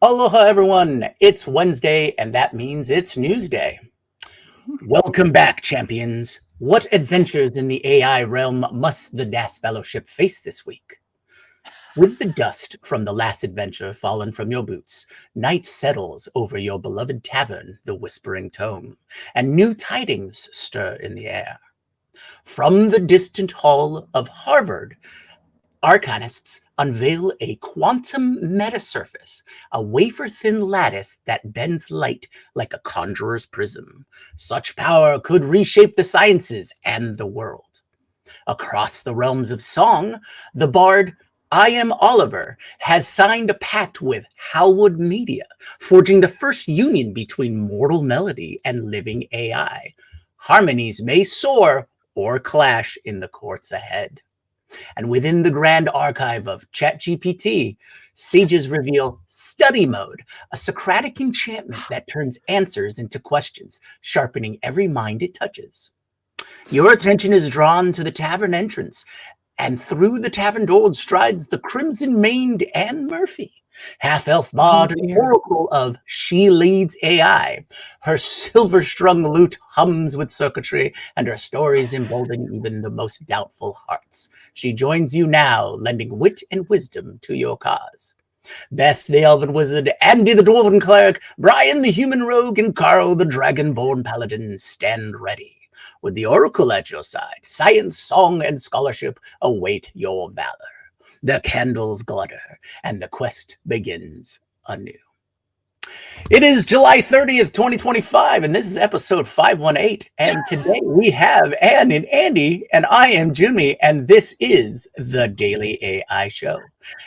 Aloha, everyone. It's Wednesday, and that means it's News Day. Welcome back, champions. What adventures in the AI realm must the DAS Fellowship face this week? With the dust from the last adventure fallen from your boots, night settles over your beloved tavern, the Whispering Tome, and new tidings stir in the air. From the distant hall of Harvard, arcanists unveil a quantum metasurface, a wafer-thin lattice that bends light like a conjurer's prism. Such power could reshape the sciences and the world. Across the realms of song, the bard I Am Oliver has signed a pact with Howwood Media, forging the first union between mortal melody and living AI. Harmonies may soar or clash in the courts ahead. And within the grand archive of ChatGPT, sages reveal study mode, a Socratic enchantment that turns answers into questions, sharpening every mind it touches. Your attention is drawn to the tavern entrance, and through the tavern door strides the crimson-maned Anne Murphy, half-elf bard and oracle of She Leads AI. Her silver-strung lute hums with circuitry, and her stories embolden even the most doubtful hearts. She joins you now, lending wit and wisdom to your cause. Beth, the elven wizard, Andy, the dwarven cleric, Brian, the human rogue, and Karl, the dragon-born paladin, stand ready. With the oracle at your side, science, song, and scholarship await your valor. The candles glitter, and the quest begins anew. It is July 30th, 2025, and this is episode 518. And today we have Anne and Andy, and I am Jyunmi, and this is the Daily AI Show.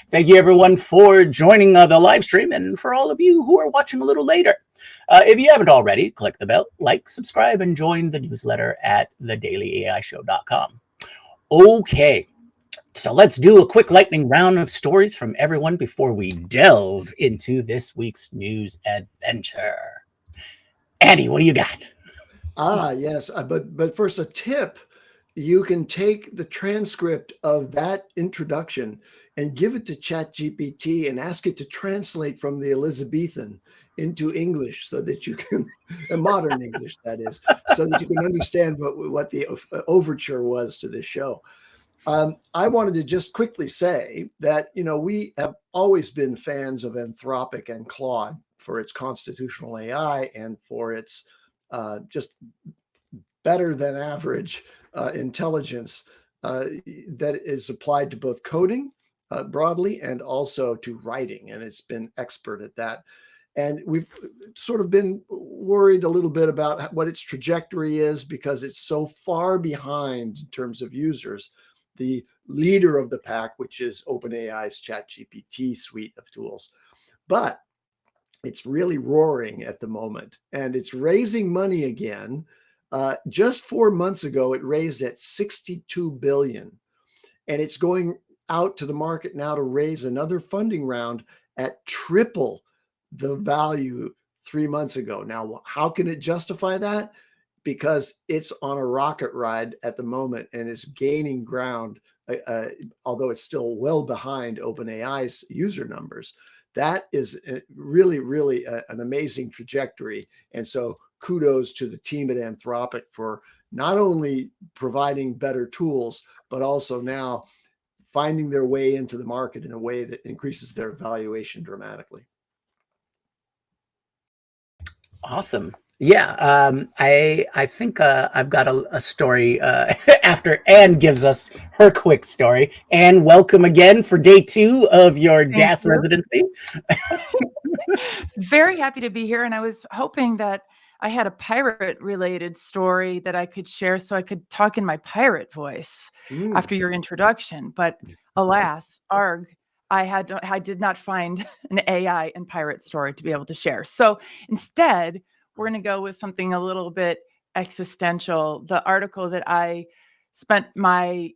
Thank you, everyone, for joining the live stream, and for all of you who are watching a little later. If you haven't already, click the bell, like, subscribe, and join the newsletter at thedailyAIshow.com. Okay. So let's do a quick lightning round of stories from everyone before we delve into this week's news adventure. Andy, what do you got? Yes, but first a tip. You can take the transcript of that introduction and give it to ChatGPT and ask it to translate from the Elizabethan into English so that you can, modern English that is, so that you can understand what the overture was to this show. I wanted to just quickly say that, we have always been fans of Anthropic and Claude for its constitutional AI and for its just better than average intelligence that is applied to both coding broadly and also to writing. And it's been expert at that. And we've sort of been worried a little bit about what its trajectory is because it's so far behind in terms of users. The leader of the pack, which is OpenAI's ChatGPT suite of tools. But it's really roaring at the moment, and it's raising money again. Just 4 months ago, it raised at $62 billion, and it's going out to the market now to raise another funding round at triple the value 3 months ago. Now, how can it justify that? Because it's on a rocket ride at the moment and is gaining ground, although it's still well behind OpenAI's user numbers. That is really, really an amazing trajectory. And so kudos to the team at Anthropic for not only providing better tools, but also now finding their way into the market in a way that increases their valuation dramatically. Awesome. Yeah, I think I've got a story after Anne gives us her quick story. Anne, welcome again for day 2 of your DAS residency. Very happy to be here, and I was hoping that I had a pirate-related story that I could share so I could talk in my pirate voice after your introduction. But alas, arg, I did not find an AI and pirate story to be able to share. So instead, we're going to go with something a little bit existential. The article that I spent my,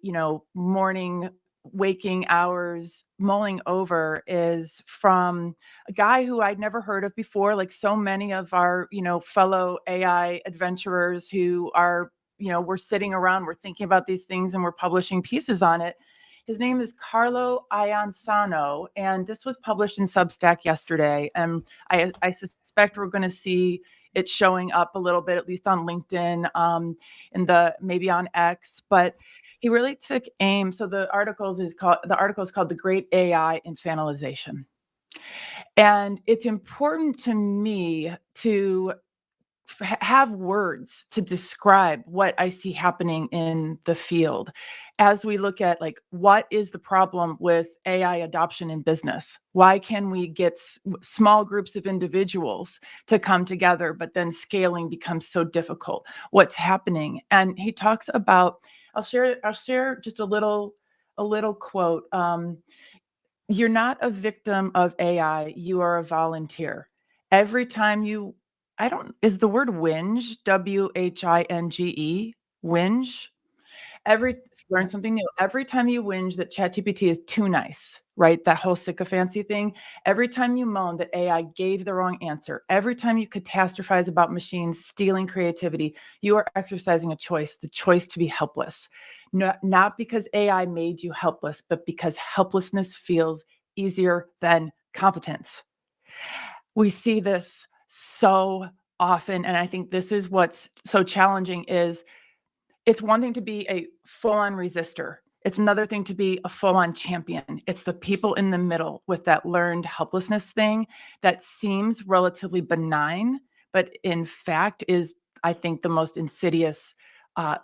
morning waking hours mulling over is from a guy who I'd never heard of before, like so many of our, fellow AI adventurers who are, we're sitting around, we're thinking about these things and we're publishing pieces on it. His name is Carlo Iansano, and this was published in Substack yesterday. And I suspect we're going to see it showing up a little bit, at least on LinkedIn, maybe on X. But he really took aim. So the article is called "The Great AI Infantilization," and it's important to me to have words to describe what I see happening in the field as we look at, like, what is the problem with AI adoption in business? Why can we get small groups of individuals to come together, but then scaling becomes so difficult? What's happening? And he talks about, I'll share just a little quote. You're not a victim of AI, you are a volunteer. Every time you, is the word whinge, WHINGE, whinge? Learn something new. Every time you whinge that ChatGPT is too nice, right? That whole sycophancy thing. Every time you moan that AI gave the wrong answer, every time you catastrophize about machines stealing creativity, you are exercising a choice, the choice to be helpless. Not because AI made you helpless, but because helplessness feels easier than competence. We see this so often, and I think this is what's so challenging. Is it's one thing to be a full-on resistor. It's another thing to be a full-on champion. It's the people in the middle with that learned helplessness thing that seems relatively benign, but in fact is, I think, the most insidious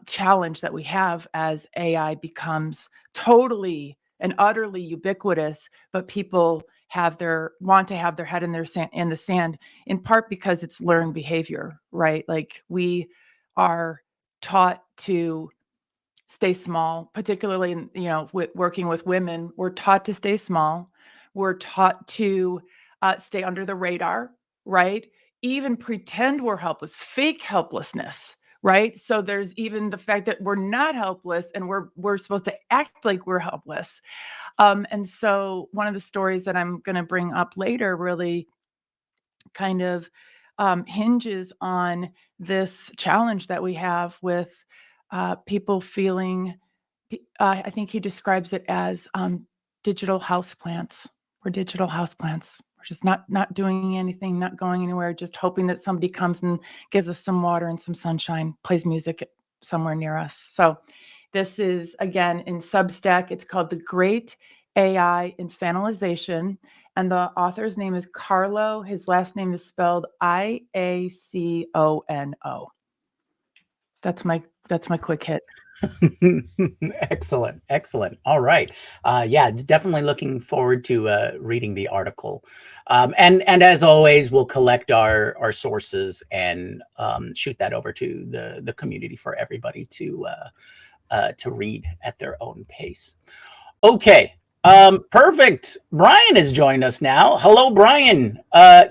challenge that we have as AI becomes totally and utterly ubiquitous, but people want to have their head in the sand, in part because it's learned behavior, right? Like, we are taught to stay small, particularly in, working with women. We're taught to stay small. We're taught to stay under the radar, right? Even pretend we're helpless, fake helplessness, right? So there's even the fact that we're not helpless and we're supposed to act like we're helpless. And so one of the stories that I'm going to bring up later really kind of hinges on this challenge that we have with people feeling, I think he describes it as digital houseplants. We're digital houseplants. We're just not doing anything, not going anywhere, just hoping that somebody comes and gives us some water and some sunshine, plays music somewhere near us. So this is, again, in Substack. It's called The Great AI Infantilization. And the author's name is Carlo. His last name is spelled Iacono. That's my quick hit. Excellent. All right. Yeah, definitely looking forward to reading the article. And as always, we'll collect our sources and shoot that over to the community for everybody to read at their own pace. Okay. Perfect. Brian has joined us now. Hello, Brian.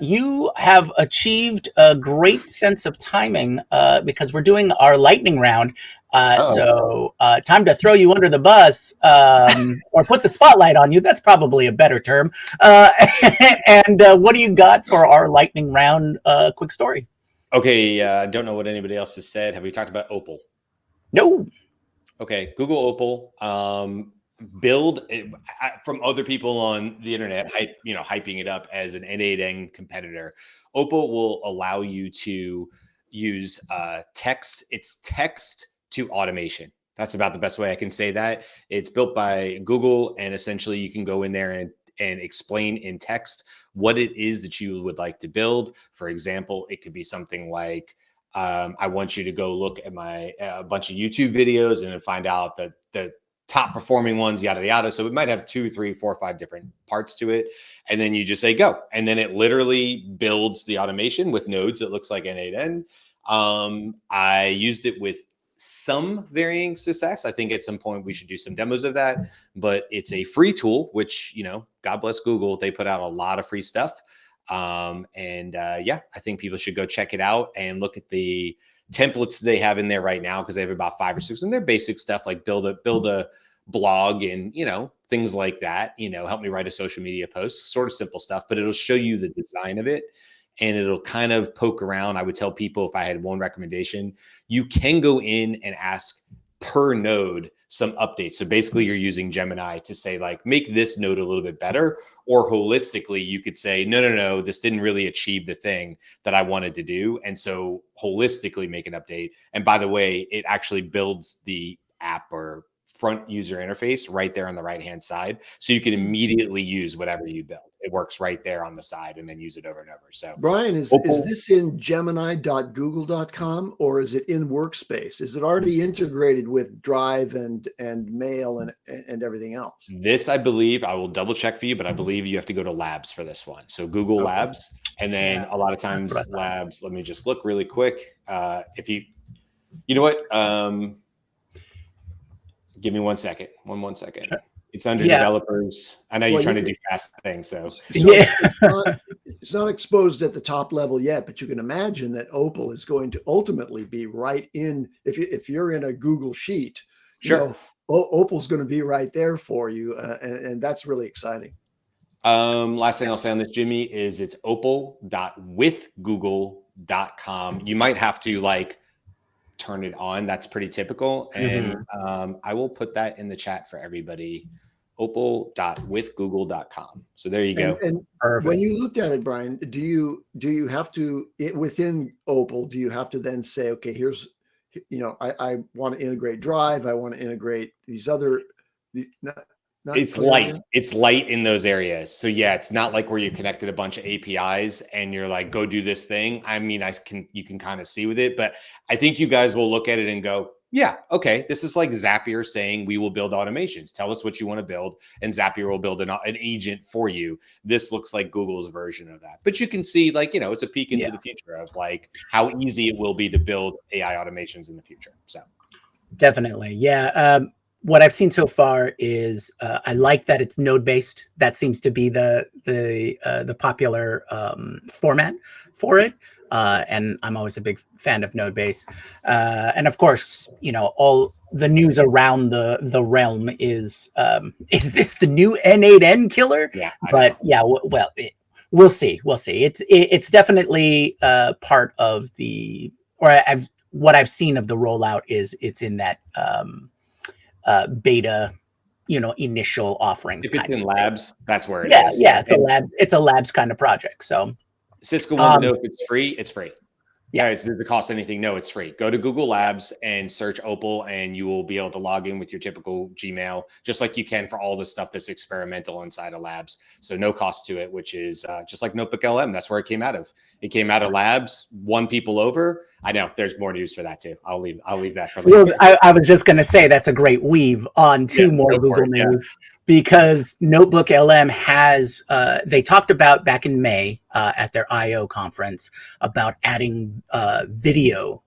You have achieved a great sense of timing because we're doing our lightning round. So time to throw you under the bus or put the spotlight on you. That's probably a better term. And what do you got for our lightning round quick story? Okay. I don't know what anybody else has said. Have we talked about Opal? No. Okay. Google Opal. Build it, from other people on the internet, hyping it up as an N8N competitor. Opal will allow you to use text. It's text to automation. That's about the best way I can say that. It's built by Google, and essentially you can go in there and explain in text what it is that you would like to build. For example, it could be something like, I want you to go look at my bunch of YouTube videos and then find out that the top performing ones, yada, yada. So it might have 2, 3, 4, 5 different parts to it. And then you just say, go. And then it literally builds the automation with nodes that looks like N8N. I used it with some varying success. I think at some point we should do some demos of that, but it's a free tool, which, God bless Google. They put out a lot of free stuff. Yeah, I think people should go check it out and look at the templates they have in there right now, because they have about 5 or 6 and they're basic stuff like build a blog and things like that, help me write a social media post, sort of simple stuff, but it'll show you the design of it and it'll kind of poke around. I would tell people, if I had one recommendation, you can go in and ask per node some updates. So basically you're using Gemini to say like, make this node a little bit better, or holistically you could say, no, this didn't really achieve the thing that I wanted to do. And so holistically make an update. And by the way, it actually builds the app or front user interface right there on the right-hand side. So you can immediately use whatever you build. It works right there on the side and then use it over and over. So Brian, is this in gemini.google.com or is it in Workspace? Is it already integrated with Drive and Mail and everything else? This, I believe, I will double check for you, but I believe you have to go to Labs for this one. So Google Labs, and then a lot of times Labs, let me just look really quick. If you know what, give me 1 second. One second. Sure. It's under developers. I know you're trying to do fast things. So it's not exposed at the top level yet, but you can imagine that Opal is going to ultimately be right in, if you're in a Google sheet, sure. Opal's going to be right there for you. And that's really exciting. Last thing I'll say on this, Jimmy, is it's opal.withgoogle.com. You might have to like turn it on. That's pretty typical. And I will put that in the chat for everybody. Opal.withgoogle.com. So there you go. And when you looked at it, Brian, do you have to, within Opal, do you have to then say, okay, here's, I want to integrate Drive. I want to integrate these other, it's light. It's light in those areas. So yeah, it's not like where you connected a bunch of APIs and you're like, go do this thing. I mean, you can kind of see with it, but I think you guys will look at it and go, yeah, okay, this is like Zapier saying we will build automations. Tell us what you want to build, and Zapier will build an agent for you. This looks like Google's version of that. But you can see, like, it's a peek into the future of like how easy it will be to build AI automations in the future. So definitely, yeah. What I've seen so far is I like that it's node based. That seems to be the popular format for it, and I'm always a big fan of node based. And of course, all the news around the realm is this the new N8N killer? Yeah, but yeah, well, we'll see. We'll see. It's definitely part of the, or what I've seen of the rollout is it's in that. Beta, initial offerings. If it's in labs, that's where it is. Yeah, it's a labs kind of project. So Cisco wants to know if it's free. It's free. Yeah, does it cost anything? No, it's free. Go to Google Labs and search Opal, and you will be able to log in with your typical Gmail, just like you can for all the stuff that's experimental inside of Labs. So no cost to it, which is just like Notebook LM. That's where it came out of. It came out of Labs, won people over. I know there's more news for that too. I'll leave that for later. Well, I was just going to say that's a great weave on to more Google news. Because Notebook LM has, they talked about back in May at their I/O conference about adding video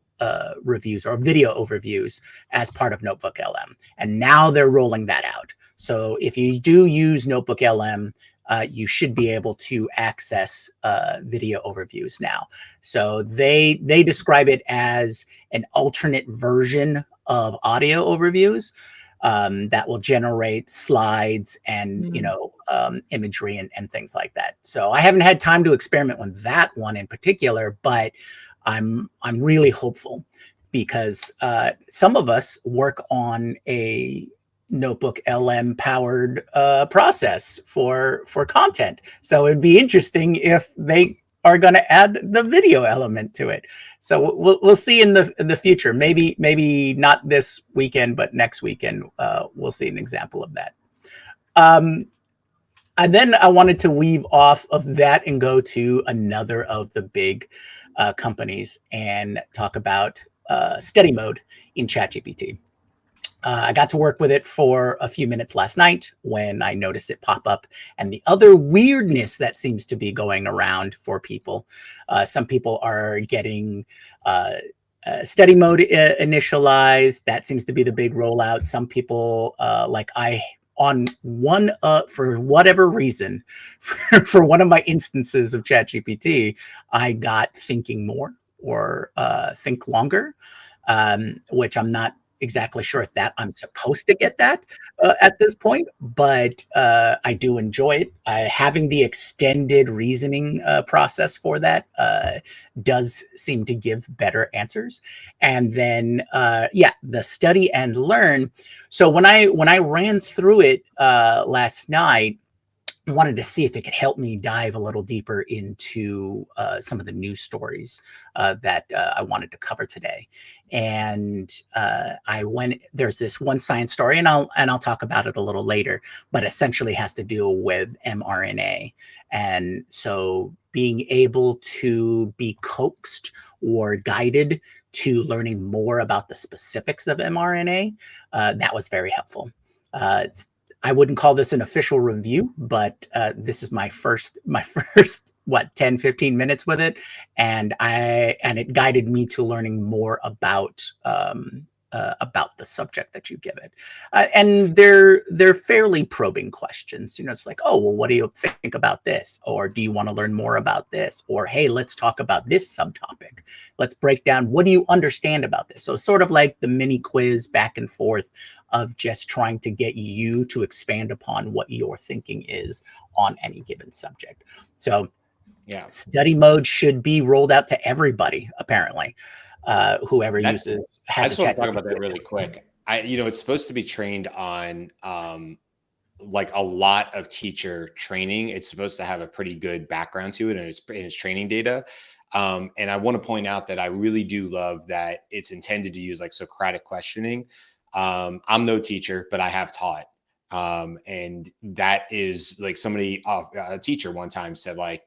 reviews or video overviews as part of Notebook LM. And now they're rolling that out. So if you do use Notebook LM, you should be able to access video overviews now. So they describe it as an alternate version of audio overviews. That will generate slides and imagery and things like that. So I haven't had time to experiment with that one in particular, but I'm really hopeful because some of us work on a Notebook LM powered process for content. So it'd be interesting if they are going to add the video element to it. So we'll see in the future. Maybe not this weekend, but next weekend we'll see an example of that. And then I wanted to weave off of that and go to another of the big companies and talk about study mode in ChatGPT. I got to work with it for a few minutes last night when I noticed it pop up. And the other weirdness that seems to be going around for people, some people are getting study mode initialized. That seems to be the big rollout. Some people, on one, for whatever reason, for one of my instances of ChatGPT, I got thinking more or think longer, which I'm not exactly sure if that I'm supposed to get that at this point, but I do enjoy it. Having the extended reasoning process for that does seem to give better answers. And then, yeah, the study and learn. So when I ran through it last night, I wanted to see if it could help me dive a little deeper into some of the news stories that I wanted to cover today. And there's this one science story, and I'll talk about it a little later, but essentially has to do with mRNA. And so being able to be coaxed or guided to learning more about the specifics of mRNA, that was very helpful. I wouldn't call this an official review, but this is my first what 10, 15 minutes with it, and it guided me to learning more about the subject that you give it. And they're fairly probing questions. It's like, oh, well, what do you think about this? Or do you want to learn more about this? Or, hey, let's talk about this subtopic. Let's break down, what do you understand about this? So sort of like the mini quiz back and forth of just trying to get you to expand upon what your thinking is on any given subject. So yeah, study mode should be rolled out to everybody, apparently. Whoever has I just a want chat to talk about that really quick. It's supposed to be trained on like a lot of teacher training. It's supposed to have a pretty good background to it, and it's training data. And I want to point out that I really do love that it's intended to use like Socratic questioning. I'm no teacher, but I have taught. And that is like a teacher one time said, like,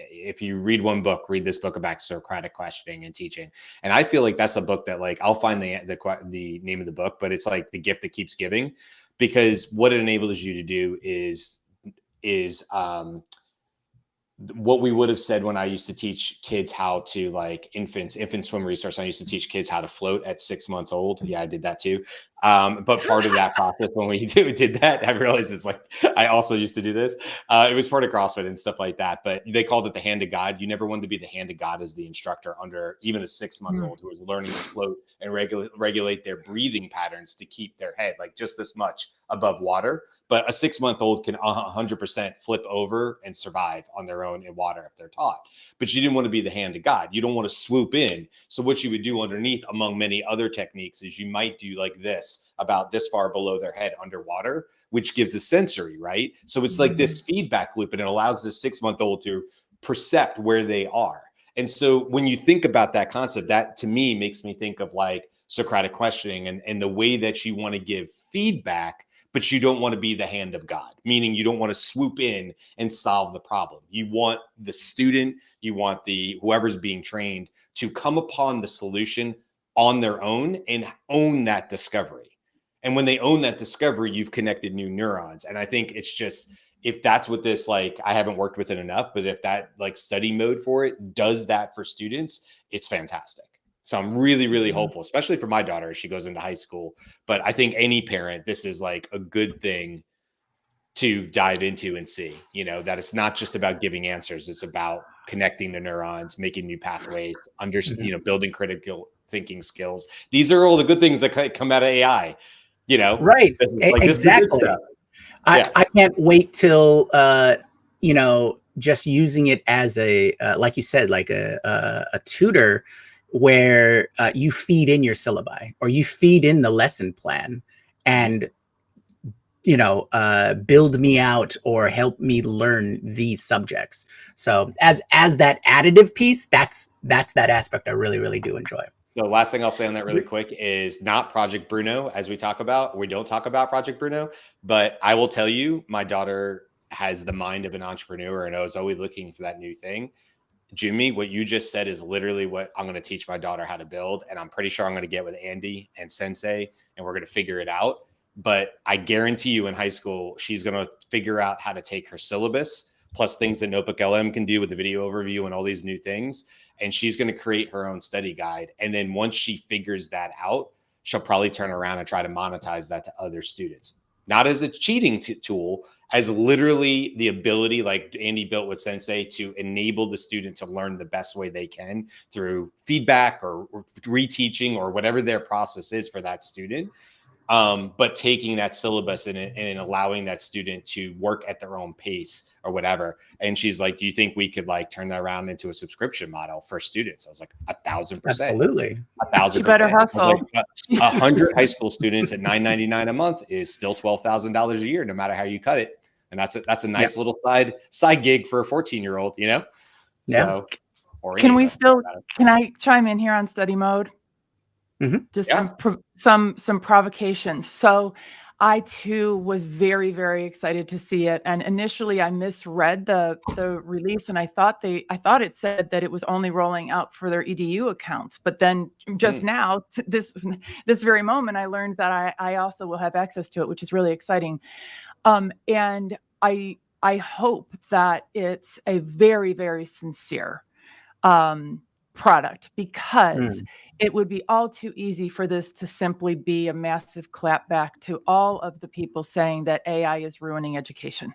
if you read one book, read this book about Socratic questioning and teaching. And I feel like that's a book that, like, I'll find the name of the book, but it's like the gift that keeps giving, because what it enables you to do is what we would have said when I used to teach kids how to, like, infant swim resource. I used to teach kids how to float at 6 months old. Yeah, I did that too. But part of that process when we did that, I realized it's like, I also used to do this. It was part of CrossFit and stuff like that, but they called it the hand of God. You never wanted to be the hand of God as the instructor under even a 6-month-old who was learning to float and regulate their breathing patterns to keep their head like just this much above water. But a 6-month-old can 100% flip over and survive on their own in water if they're taught. But you didn't want to be the hand of God. You don't want to swoop in. So what you would do underneath, among many other techniques, is you might do like this, about this far below their head underwater, which gives a sensory, right? So it's like this feedback loop, and it allows the 6-month-old to percept where they are. And so when you think about that concept, that to me makes me think of like Socratic questioning and the way that you want to give feedback, but you don't want to be the hand of God, meaning you don't want to swoop in and solve the problem. You want the student, you want whoever's being trained to come upon the solution on their own and own that discovery. And when they own that discovery, you've connected new neurons. And I think it's just, if that's what this, like, I haven't worked with it enough, but if that like study mode for it does that for students, it's fantastic. So I'm really, really hopeful, especially for my daughter as she goes into high school. But I think any parent, this is like a good thing to dive into and see, that it's not just about giving answers. It's about connecting the neurons, making new pathways, building critical thinking skills. These are all the good things that come out of AI, Right. like Exactly. I can't wait till, just using it as a, like you said, like a tutor where you feed in your syllabi or you feed in the lesson plan and, build me out or help me learn these subjects. So as that additive piece, that's that aspect I really, really do enjoy. So last thing I'll say on that really quick is not Project Bruno, as we talk about. We don't talk about Project Bruno, but I will tell you, my daughter has the mind of an entrepreneur and I was always looking for that new thing. Jyunmi, what you just said is literally what I'm going to teach my daughter how to build. And I'm pretty sure I'm going to get with Andy and Sensei, and we're going to figure it out. But I guarantee you in high school, she's going to figure out how to take her syllabus, plus things that Notebook LM can do with the video overview and all these new things. And she's going to create her own study guide. And then once she figures that out, she'll probably turn around and try to monetize that to other students. not as a cheating tool, as literally the ability, like Andy built with Sensei, to enable the student to learn the best way they can through feedback or reteaching or whatever their process is for that student. But taking that syllabus and allowing that student to work at their own pace or whatever. And she's like, do you think we could like turn that around into a subscription model for students? I was like, 1,000%. Absolutely. 1,000%. You better hustle. Like, 100 high school students at $9.99 a month is still $12,000 a year, no matter how you cut it. And that's a nice little side gig for a 14-year-old, you know? Yeah. So, or Can I chime in here on study mode? Mhm. Just some provocations. So I too was very, very excited to see it. And initially I misread the release, and I thought it said that it was only rolling out for their EDU accounts. But then just now, this very moment, I learned that I also will have access to it, which is really exciting. And I hope that it's a very, very sincere product, because it would be all too easy for this to simply be a massive clapback to all of the people saying that AI is ruining education,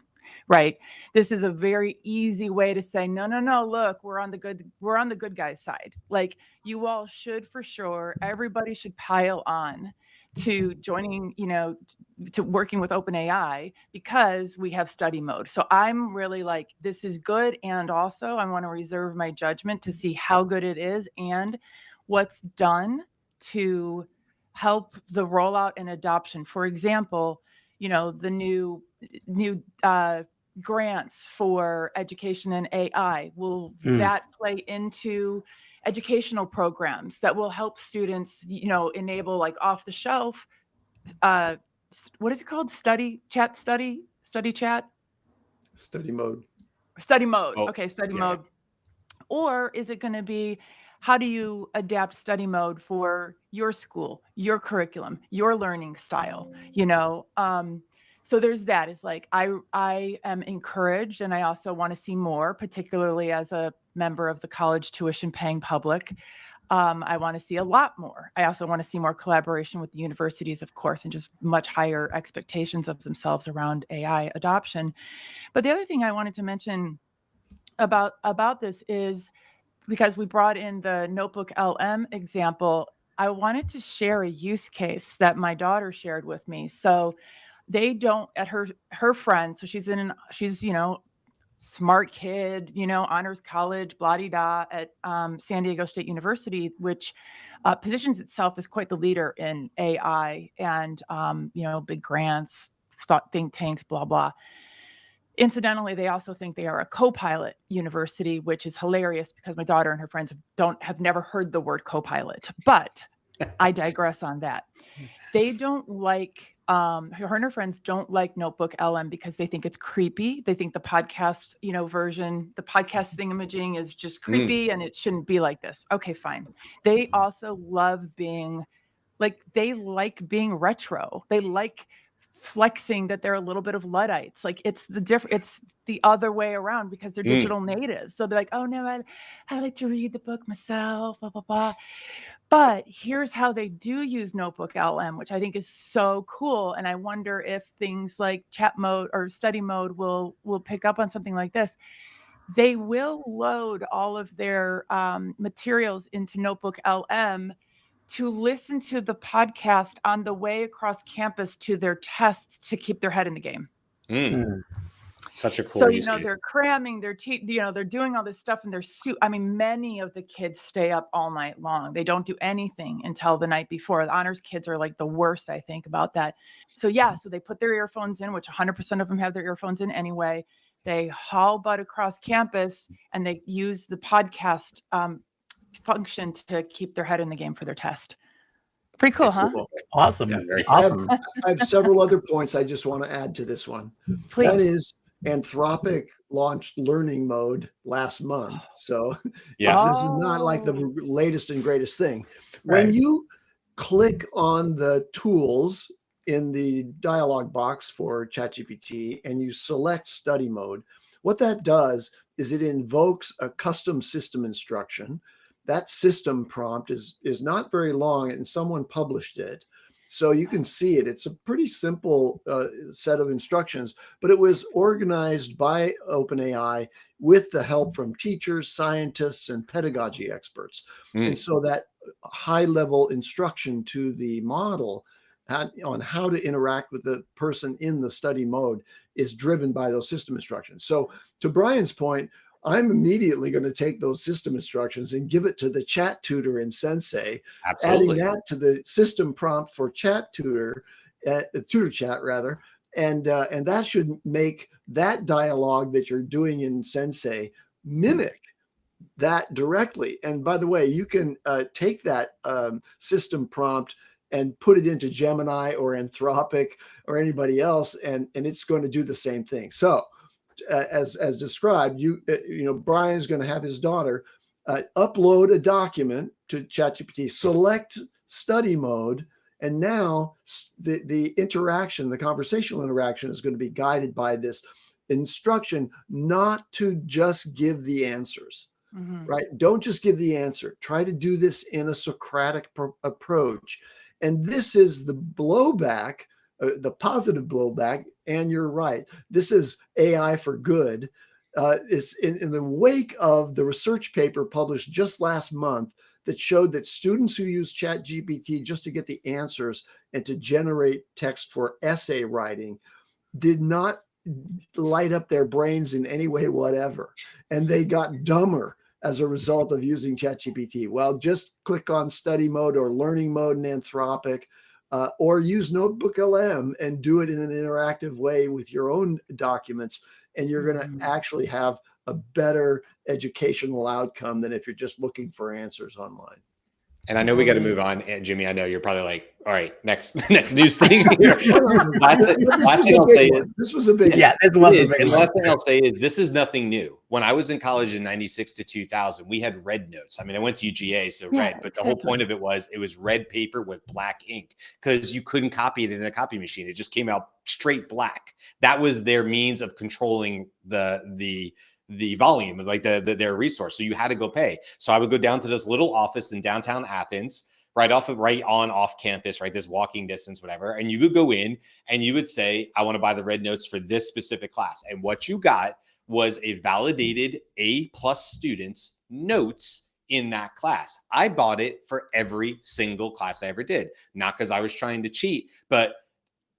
right? This is a very easy way to say, no, look, we're on the good guys' side. Like, you all should, for sure, everybody should pile on to joining, to working with OpenAI, because we have study mode. So I'm really like, this is good. And also I want to reserve my judgment to see how good it is and what's done to help the rollout and adoption. For example, the new grants for education and AI, will that play into educational programs that will help students, enable like off the shelf, what is it called? Study mode. Oh, Okay. Study mode. Or is it going to be, how do you adapt study mode for your school, your curriculum, your learning style? So there's that. It's like, I am encouraged, and I also want to see more, particularly as a member of the college tuition paying public. I want to see a lot more. I also want to see more collaboration with the universities, of course, and just much higher expectations of themselves around AI adoption. But the other thing I wanted to mention about this is, because we brought in the Notebook LM example, I wanted to share a use case that my daughter shared with me. So they don't, at her friend, so she's smart kid, honors college, blah-de-da, at San Diego State University, which positions itself as quite the leader in AI and, big grants, think tanks, blah, blah. Incidentally, they also think they are a co-pilot university, which is hilarious because my daughter and her friends have never heard the word co-pilot, but I digress on that. They don't like, her and her friends don't like Notebook LM because they think it's creepy. They think the podcast, version, the podcast thingamajig is just creepy and it shouldn't be like this. Okay, fine. They also love being like being retro. They like flexing that they're a little bit of Luddites. Like, it's the other way around, because they're digital natives. They'll be like, oh no, I like to read the book myself, blah, blah, blah. But here's how they do use Notebook LM, which I think is so cool. And I wonder if things like chat mode or study mode will pick up on something like this. They will load all of their materials into Notebook LM to listen to the podcast on the way across campus to their tests, to keep their head in the game. Such a cool. So, they're cramming, they're doing all this stuff, and many of the kids stay up all night long. They don't do anything until the night before. The honors kids are like the worst, I think, about that. So so they put their earphones in, which 100% of them have their earphones in anyway. They haul butt across campus, and they use the podcast function to keep their head in the game for their test. Pretty cool, huh? Cool. Awesome. Yeah, very awesome. I have several other points I just want to add to this one. Please. One is Anthropic launched learning mode last month. So this is not like the latest and greatest thing. When you click on the tools in the dialog box for ChatGPT and you select study mode, what that does is it invokes a custom system instruction. That system prompt is not very long, and someone published it. So you can see it. It's a pretty simple set of instructions, but it was organized by OpenAI with the help from teachers, scientists, and pedagogy experts. And so that high-level instruction to the model on how to interact with the person in the study mode is driven by those system instructions. So to Brian's point, I'm immediately going to take those system instructions and give it to the chat tutor in Sensei, Absolutely. adding that to the system prompt for chat tutor, tutor chat rather, and that should make that dialogue that you're doing in Sensei mimic that directly. And by the way, you can take that system prompt and put it into Gemini or Anthropic or anybody else, and it's going to do the same thing. So as described, Brian's going to have his daughter upload a document to ChatGPT, select study mode, and now the interaction, the conversational interaction, is going to be guided by this instruction not to just give the answers. Right? Don't just give the answer. Try to do this in a Socratic approach. And this is the blowback, the positive blowback. And you're right. This is AI for good. It's in the wake of the research paper published just last month that showed that students who use ChatGPT just to get the answers and to generate text for essay writing did not light up their brains in any way whatever. And they got dumber as a result of using ChatGPT. Well, just click on study mode or learning mode in Anthropic, or use Notebook LM and do it in an interactive way with your own documents. And you're going to actually have a better educational outcome than if you're just looking for answers online. And I know we got to move on. And Jimmy, I know you're probably like, all right, next news thing here. Last thing I'll say is, this was a big one. Yeah, this was a big and one. last thing I'll say is this is nothing new. When I was in college in 96 to 2000, we had red notes. I mean, I went to UGA, so red, but the whole point of it was red paper with black ink because you couldn't copy it in a copy machine. It just came out straight black. That was their means of controlling the volume of like their resource. So you had to go pay. So I would go down to this little office in downtown Athens, right off campus, right? This walking distance, whatever. And you would go in and you would say, I want to buy the red notes for this specific class. And what you got was a validated A+ students notes in that class. I bought it for every single class I ever did. Not because I was trying to cheat, but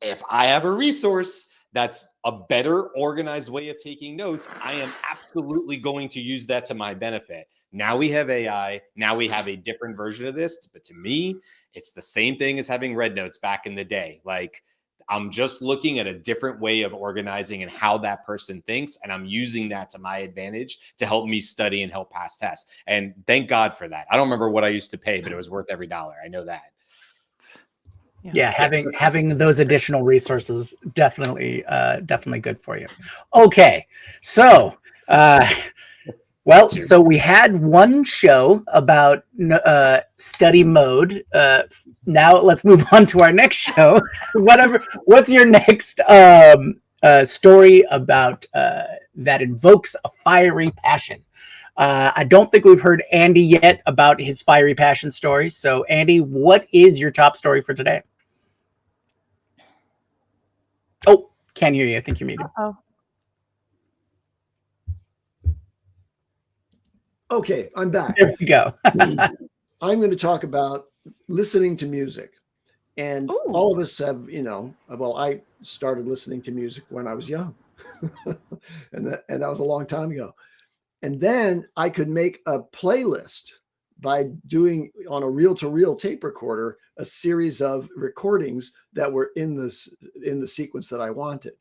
if I have a resource that's a better organized way of taking notes, I am absolutely going to use that to my benefit. Now we have AI. Now we have a different version of this. But to me, it's the same thing as having red notes back in the day. Like, I'm just looking at a different way of organizing and how that person thinks. And I'm using that to my advantage to help me study and help pass tests. And thank God for that. I don't remember what I used to pay, but it was worth every dollar. I know that. Yeah, having those additional resources definitely good for you. Okay, so so we had one show about study mode. Now let's move on to our next show. What's your next story about that invokes a fiery passion? I don't think we've heard Andy yet about his fiery passion story. So Andy, what is your top story for today? Oh, can't hear you. I think you're muted. Okay, I'm back. There we go. I'm going to talk about listening to music. And all of us have, I started listening to music when I was young. and that was a long time ago. And then I could make a playlist by doing on a reel-to-reel tape recorder a series of recordings that were in the sequence that I wanted,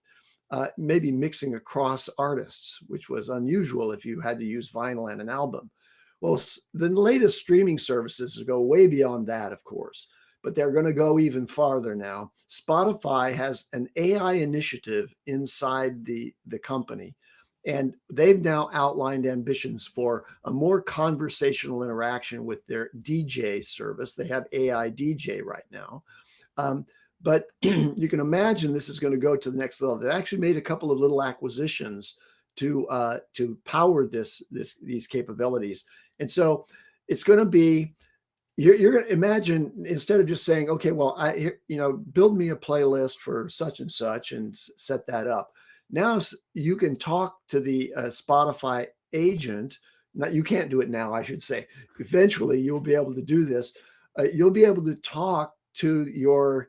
maybe mixing across artists, which was unusual if you had to use vinyl and an album. Well, the latest streaming services go way beyond that, of course, but they're going to go even farther now. Spotify has an AI initiative inside the company. And they've now outlined ambitions for a more conversational interaction with their DJ service. They have AI DJ right now. But you can imagine this is going to go to the next level. They actually made a couple of little acquisitions to power these capabilities. And so it's going to be you're going to imagine, instead of just saying, okay, well, build me a playlist for such and such and set that up. Now you can talk to the Spotify agent. Now, you can't do it now, I should say. Eventually, you'll be able to do this. You'll be able to talk to your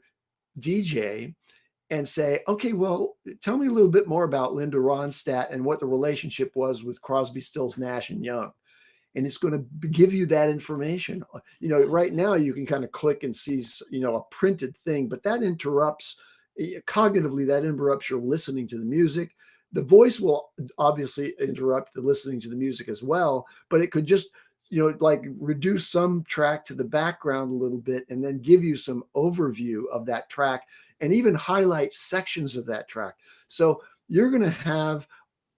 DJ and say, okay, well, tell me a little bit more about Linda Ronstadt and what the relationship was with Crosby, Stills, Nash and Young. And it's going to give you that information. Right now you can kind of click and see, a printed thing, but that interrupts cognitively, that interrupts your listening to the music. The voice will obviously interrupt the listening to the music as well, but it could just, like reduce some track to the background a little bit and then give you some overview of that track and even highlight sections of that track. So you're going to have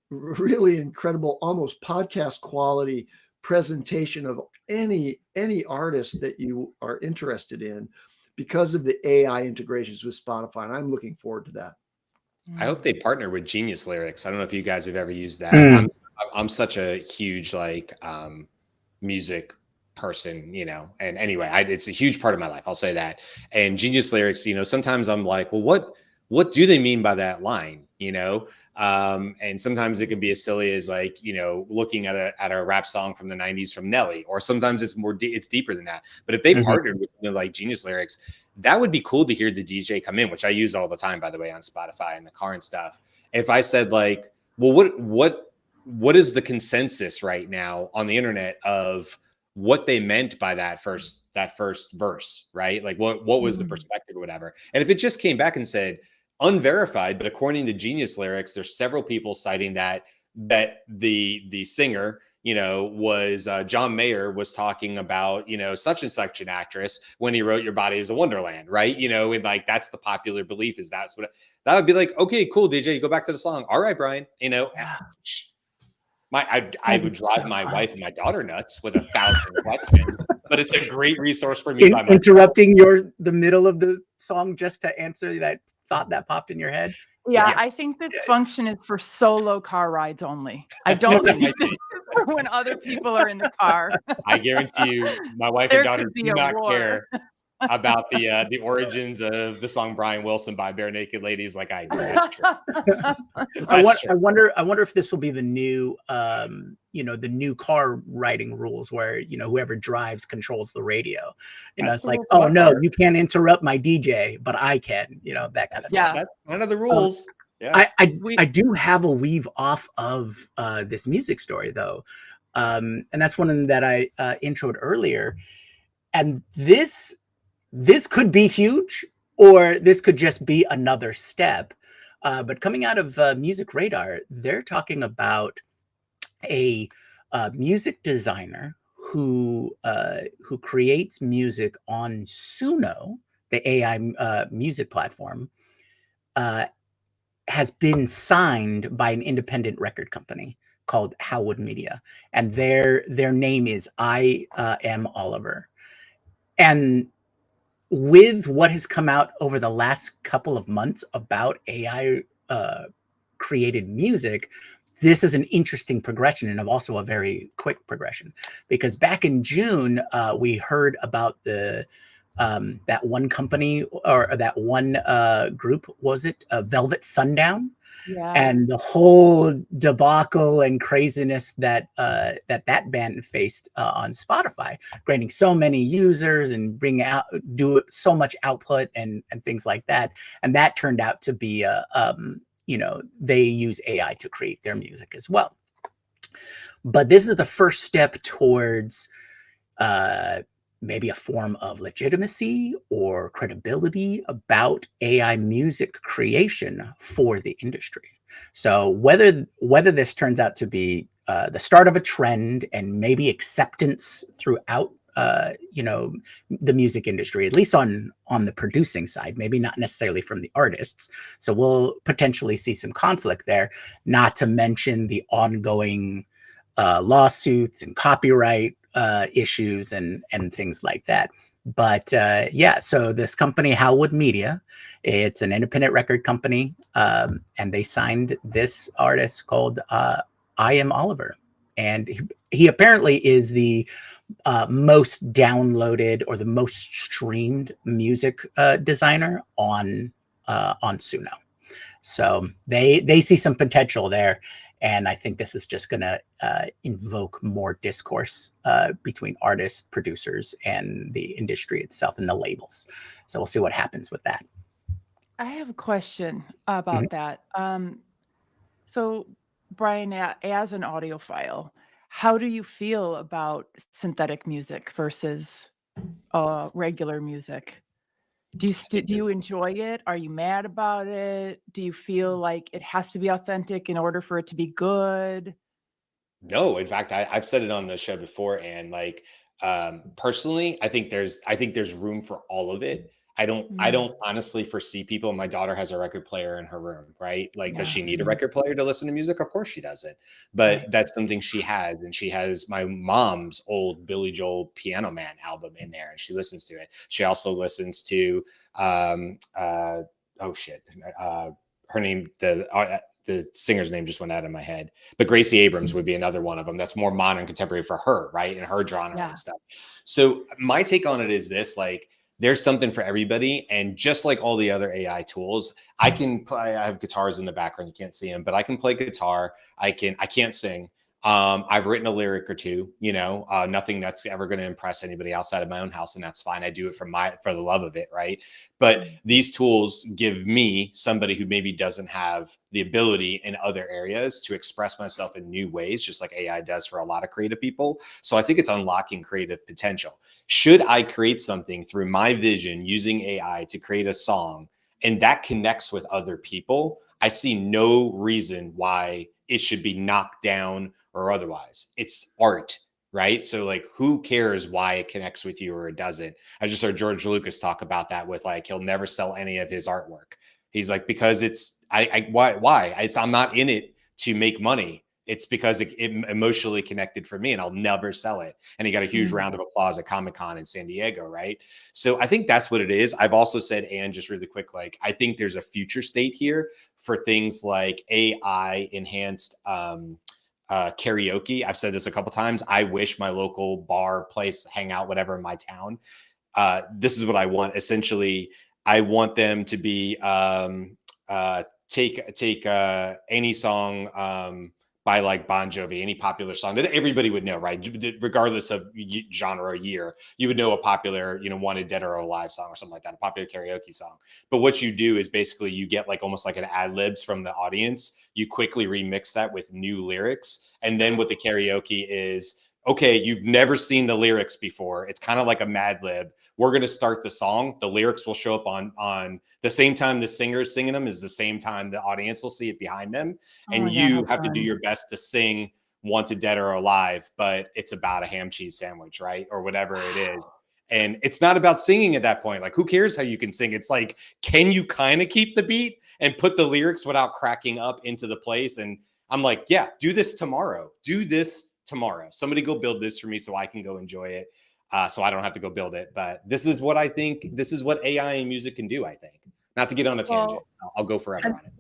really incredible, almost podcast quality presentation of any artist that you are interested in because of the AI integrations with Spotify. And I'm looking forward to that. I hope they partner with Genius Lyrics. I don't know if you guys have ever used that. I'm such a huge music person, and anyway, it's a huge part of my life. I'll say that. And Genius Lyrics, sometimes I'm like, well, what do they mean by that line? And sometimes it could be as silly as looking at a rap song from the 90s from Nelly, or sometimes it's deeper than that. But if they partnered with like Genius Lyrics, that would be cool to hear the DJ come in, which I use all the time, by the way, on Spotify and the car and stuff. If I said well, what is the consensus right now on the internet of what they meant by that first verse, right? Like what was the perspective or whatever. And if it just came back and said unverified, but according to Genius Lyrics, there's several people citing that the singer, was John Mayer was talking about, such and such an actress when he wrote Your Body is a Wonderland, right? And that's the popular belief is that would be like, okay, cool, DJ, go back to the song. All right, Brian, I would drive my wife and my daughter nuts with 1,000 questions, but it's a great resource for me. Interrupting the middle of the song just to answer that thought that popped in your head. Yeah, I think this function is for solo car rides only. I don't think this is for when other people are in the car. I guarantee you, my wife and daughter do not care about the origins of the song Brian Wilson by Bare Naked Ladies like I do. That's true. I wonder if this will be the new the new car riding rules where whoever drives controls the radio. It's like, oh no, you can't interrupt my DJ, but I can, that kind of stuff. That's one of the rules. I do have a weave off of this music story though. And that's one that I introed earlier. And this could be huge, or this could just be another step. But coming out of Music Radar, they're talking about a music designer who creates music on Suno, the AI music platform, has been signed by an independent record company called Howwood Media, and their name is I Am Oliver. And with what has come out over the last couple of months about AI created music, this is an interesting progression, and also a very quick progression, because back in June, we heard about that one company, or that one group, was it Velvet Sundown? Yeah. And the whole debacle and craziness that that band faced on Spotify, granting so many users and do so much output and things like that. And that turned out to be they use AI to create their music as well. But this is the first step towards maybe a form of legitimacy or credibility about AI music creation for the industry. So whether this turns out to be the start of a trend and maybe acceptance throughout the music industry, at least on the producing side, maybe not necessarily from the artists. So we'll potentially see some conflict there, not to mention the ongoing lawsuits and copyright issues and things like that. But so this company, Howwood Media, it's an independent record company, and they signed this artist called I Am Oliver. And he apparently is the most downloaded or the most streamed music designer on Suno. So they see some potential there, and I think this is just going to invoke more discourse between artists, producers, and the industry itself and the labels. So we'll see what happens with that. I have a question about that. So, Brian, as an audiophile, how do you feel about synthetic music versus regular music? Do you enjoy it? Are you mad about it? Do you feel like it has to be authentic in order for it to be good? No, in fact, I've said it on the show before, and like personally, I think there's room for all of it. I don't honestly foresee people. My daughter has a record player in her room, right? Like, does she need a record player to listen to music? Of course she doesn't. But Right. that's something she has, and she has my mom's old Billy Joel Piano Man album in there, and she listens to it. She also listens to oh shit, her name, the singer's name just went out of my head, but Gracie Abrams would be another one of them. That's more modern contemporary for her, right? And her genre and stuff. So my take on it is this, like, there's something for everybody. And just like all the other AI tools, I can play, I have guitars in the background. You can't see them, but I can play guitar. I can't sing. I've written a lyric or two, nothing that's ever going to impress anybody outside of my own house. And that's fine. I do it for the love of it. Right. But these tools give me, somebody who maybe doesn't have the ability in other areas, to express myself in new ways, just like AI does for a lot of creative people. So I think it's unlocking creative potential. Should I create something through my vision using AI to create a song, and that connects with other people, I see no reason why it should be knocked down or otherwise. It's art, right? So like, who cares why it connects with you or it doesn't? I just heard George Lucas talk about that with, like, he'll never sell any of his artwork. He's like, because it's, why? I'm not in it to make money. It's because it emotionally connected for me, and I'll never sell it. And he got a huge round of applause at Comic-Con in San Diego, right? So I think that's what it is. I've also said, and just really quick, like, I think there's a future state here for things like AI enhanced karaoke. I've said this a couple times. I wish my local bar, place, hangout, whatever in my town, this is what I want. Essentially, I want them to be take any song by like Bon Jovi, any popular song that everybody would know, right? Regardless of genre or year, you would know a popular, Wanted Dead or Alive song or something like that, a popular karaoke song. But what you do is basically you get like almost like an ad libs from the audience. You quickly remix that with new lyrics. And then what the karaoke is, okay, you've never seen the lyrics before. It's kind of like a Mad Lib. We're going to start the song. The lyrics will show up on the same time the singer's singing them is the same time the audience will see it behind them. And you have to do your best to sing Wanted Dead or Alive, but it's about a ham cheese sandwich, right? Or whatever it is. And it's not about singing at that point. Like, who cares how you can sing? It's like, can you kind of keep the beat and put the lyrics without cracking up into the place? And I'm like, yeah, do this tomorrow. Do this tomorrow. Somebody go build this for me so I can go enjoy it. So I don't have to go build it. But this is what I think. This is what AI and music can do, I think. Not to get on a tangent. I'll go forever on it.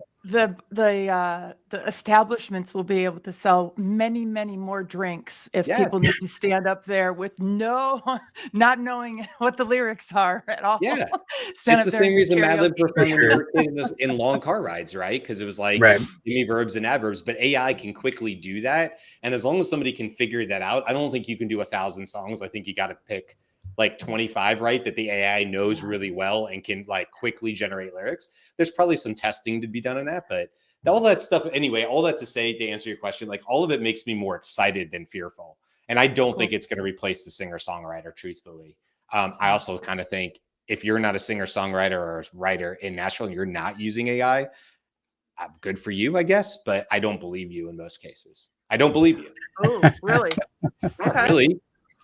The establishments will be able to sell many, many more drinks if people need to stand up there with not knowing what the lyrics are at all. Yeah, it's the same reason Mad Lib were fun when we were kids in long car rides, right? Because it was like, give me verbs and adverbs, but AI can quickly do that. And as long as somebody can figure that out, I don't think you can do 1,000 songs. I think you got to pick like 25, right? That the AI knows really well and can like quickly generate lyrics. There's probably some testing to be done on that, but all that stuff, anyway, all that to say, to answer your question, like, all of it makes me more excited than fearful. And I don't think it's going to replace the singer-songwriter, truthfully. I also kind of think if you're not a singer-songwriter or a writer in Nashville and you're not using AI, good for you, I guess, but I don't believe you in most cases. I don't believe you. Oh, really?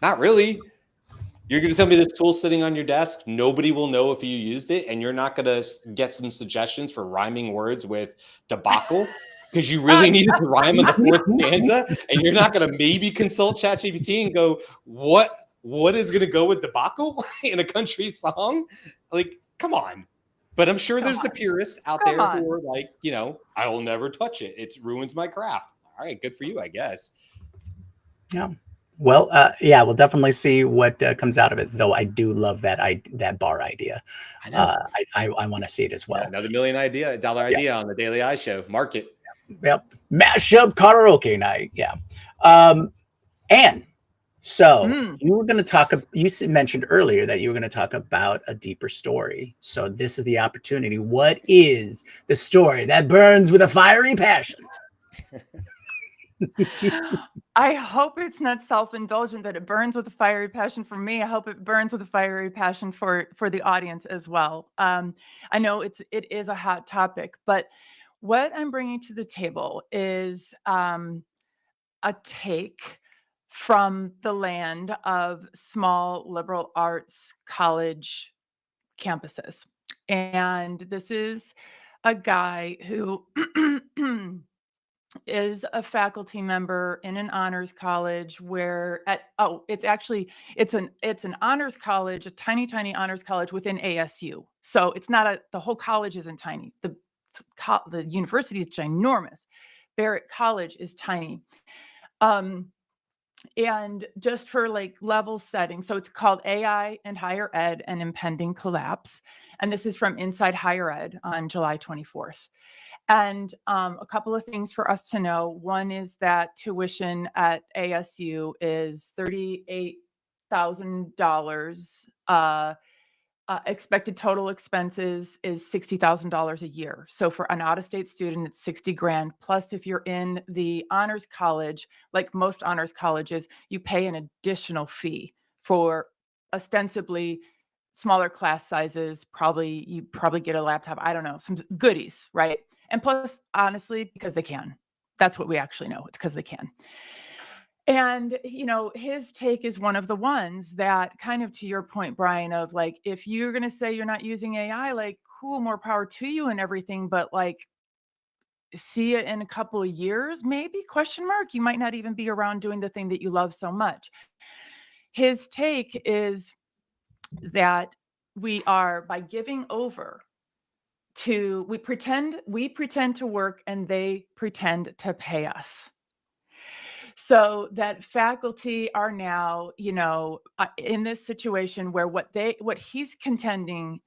Not really. You're going to tell me this tool's sitting on your desk. Nobody will know if you used it, and you're not going to get some suggestions for rhyming words with debacle because you really needed to rhyme on the fourth stanza, and you're not going to maybe consult ChatGPT and go, what is going to go with debacle in a country song? Like, come on. But I'm sure there's the purists out there who are like, I will never touch it. It ruins my craft. All right, good for you, I guess. Yeah. Well, yeah, we'll definitely see what comes out of it. Though I do love that bar idea. I know. I want to see it as Yeah, well. another $1 million Yeah. idea on the Daily Eye Show. Market. Yep. Mashup karaoke night. Yeah. And so Mm. you were going to talk. You mentioned earlier that you were going to talk about a deeper story. So this is the opportunity. What is the story that burns with a fiery passion? I hope it's not self-indulgent that it burns with a fiery passion for me. I hope it burns with a fiery passion for the audience as well. I know it is a hot topic, but what I'm bringing to the table is a take from the land of small liberal arts college campuses. And this is a guy who is a faculty member in an honors college it's an honors college, a tiny honors college within ASU. So it's not the whole college isn't tiny. The university is ginormous. Barrett College is tiny. And just for like level setting, so it's called AI and Higher Ed, an Impending Collapse. And this is from Inside Higher Ed on July 24th. And a couple of things for us to know. One is that tuition at ASU is $38,000. Expected total expenses is $60,000 a year. So for an out-of-state student, it's 60 grand. Plus, if you're in the honors college, like most honors colleges, you pay an additional fee for ostensibly smaller class sizes. You probably get a laptop. I don't know, some goodies, right? And plus, honestly, because they can. That's what we actually know. It's because they can. And, his take is one of the ones that kind of to your point, Brian, of like, if you're going to say you're not using AI, like, cool, more power to you and everything, but like, see it in a couple of years, maybe question mark, you might not even be around doing the thing that you love so much. His take is that by giving over we pretend to work and they pretend to pay us. So that faculty are now, in this situation where what he's contending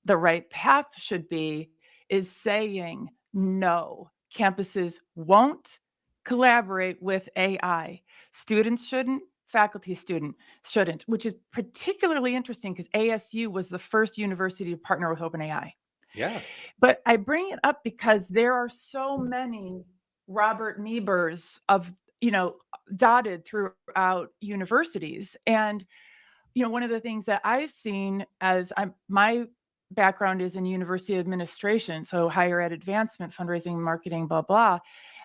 the right path should be is saying, no, campuses won't collaborate with AI. Students shouldn't, faculty shouldn't, which is particularly interesting because ASU was the first university to partner with OpenAI. Yeah. But I bring it up because there are so many Robert Niebers dotted throughout universities. And, one of the things that I've seen my background is in university administration, so higher ed advancement, fundraising, marketing, blah, blah.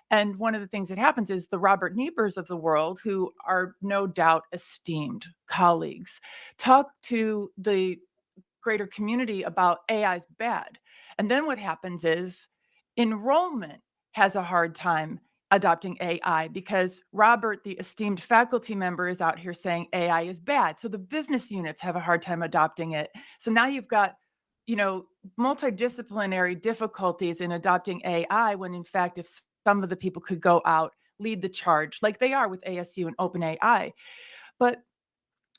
And one of the things that happens is the Robert Niebers of the world, who are no doubt esteemed colleagues, talk to the greater community about AI is bad. And then what happens is enrollment has a hard time adopting AI because Robert, the esteemed faculty member, is out here saying AI is bad. So the business units have a hard time adopting it. So now you've got, multidisciplinary difficulties in adopting AI when in fact, if some of the people could go out, lead the charge like they are with ASU and OpenAI. But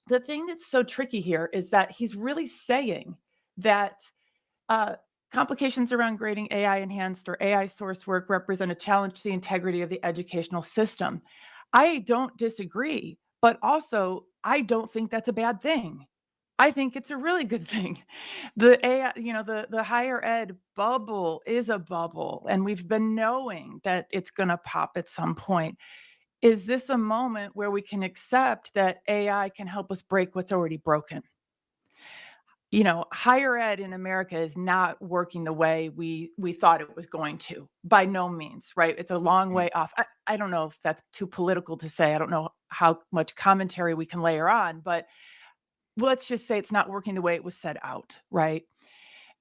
the thing that's so tricky here is that he's really saying that complications around grading AI enhanced or AI sourced work represent a challenge to the integrity of the educational system. I don't disagree, but also I don't think that's a bad thing. I think it's a really good thing. The AI, the higher ed bubble is a bubble, and we've been knowing that it's going to pop at some point. Is this a moment where we can accept that AI can help us break what's already broken? Higher ed in America is not working the way we thought it was going to, by no means, right? It's a long way off. I don't know if that's too political to say. I don't know how much commentary we can layer on, but let's just say it's not working the way it was set out, right?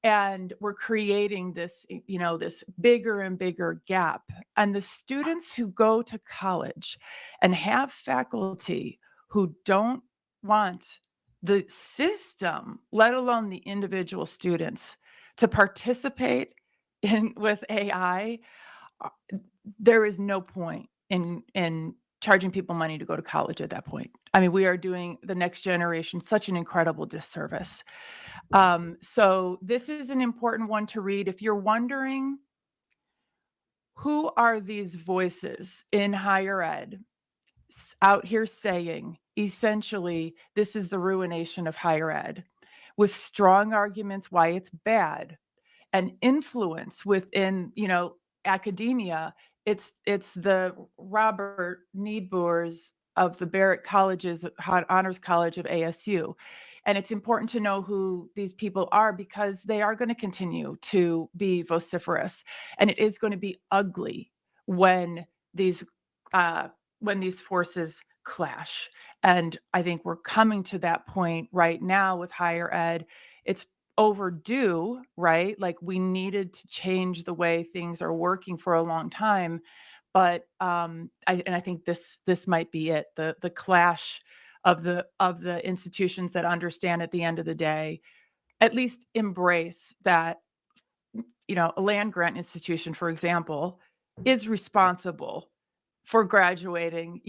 And we're creating this, this bigger and bigger gap. And the students who go to college and have faculty who don't want the system, let alone the individual students, to participate with AI, there is no point in charging people money to go to college at that point. I mean, we are doing the next generation such an incredible disservice. So this is an important one to read. If you're wondering, who are these voices in higher ed out here saying, essentially, this is the ruination of higher ed, with strong arguments why it's bad, and influence within, academia. It's the Robert Niebuhr's of the Barrett College's Honors College of ASU. And it's important to know who these people are, because they are going to continue to be vociferous, and it is going to be ugly when these forces clash. And I think we're coming to that point right now with higher ed. It's overdue, right? Like, we needed to change the way things are working for a long time. But I think this might be it, the clash of the institutions that understand at the end of the day, at least embrace that, a land grant institution, for example, is responsible for graduating,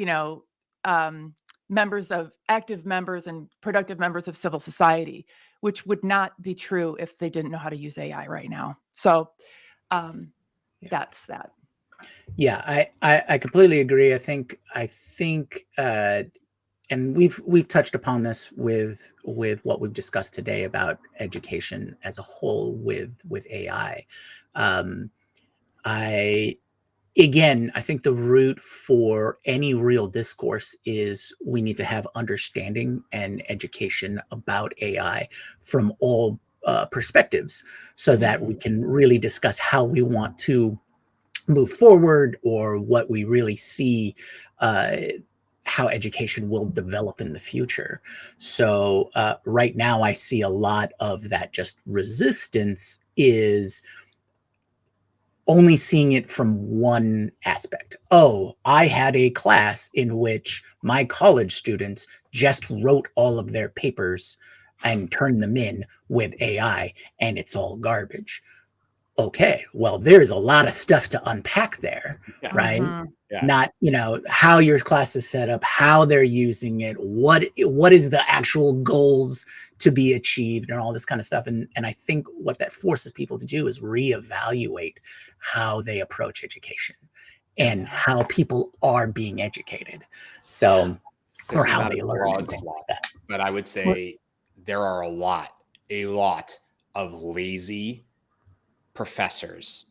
active members and productive members of civil society, which would not be true if they didn't know how to use AI right now. So that's that. Yeah, I completely agree. I think, and we've touched upon this with what we've discussed today about education as a whole with AI. I think the root for any real discourse is we need to have understanding and education about AI from all perspectives, so that we can really discuss how we want to move forward, or what we really see how education will develop in the future. So right now I see a lot of that just resistance is only seeing it from one aspect. Oh, I had a class in which my college students just wrote all of their papers and turned them in with AI, and it's all garbage. Okay, well, there's a lot of stuff to unpack there, Yeah. right? Mhm. Yeah. Not, how your class is set up, how they're using it, what is the actual goals to be achieved, and all this kind of stuff. And I think what that forces people to do is reevaluate how they approach education and how people are being educated. So, This or is how not a they learn and broad things swath, like that. but I would say there are a lot of lazy professors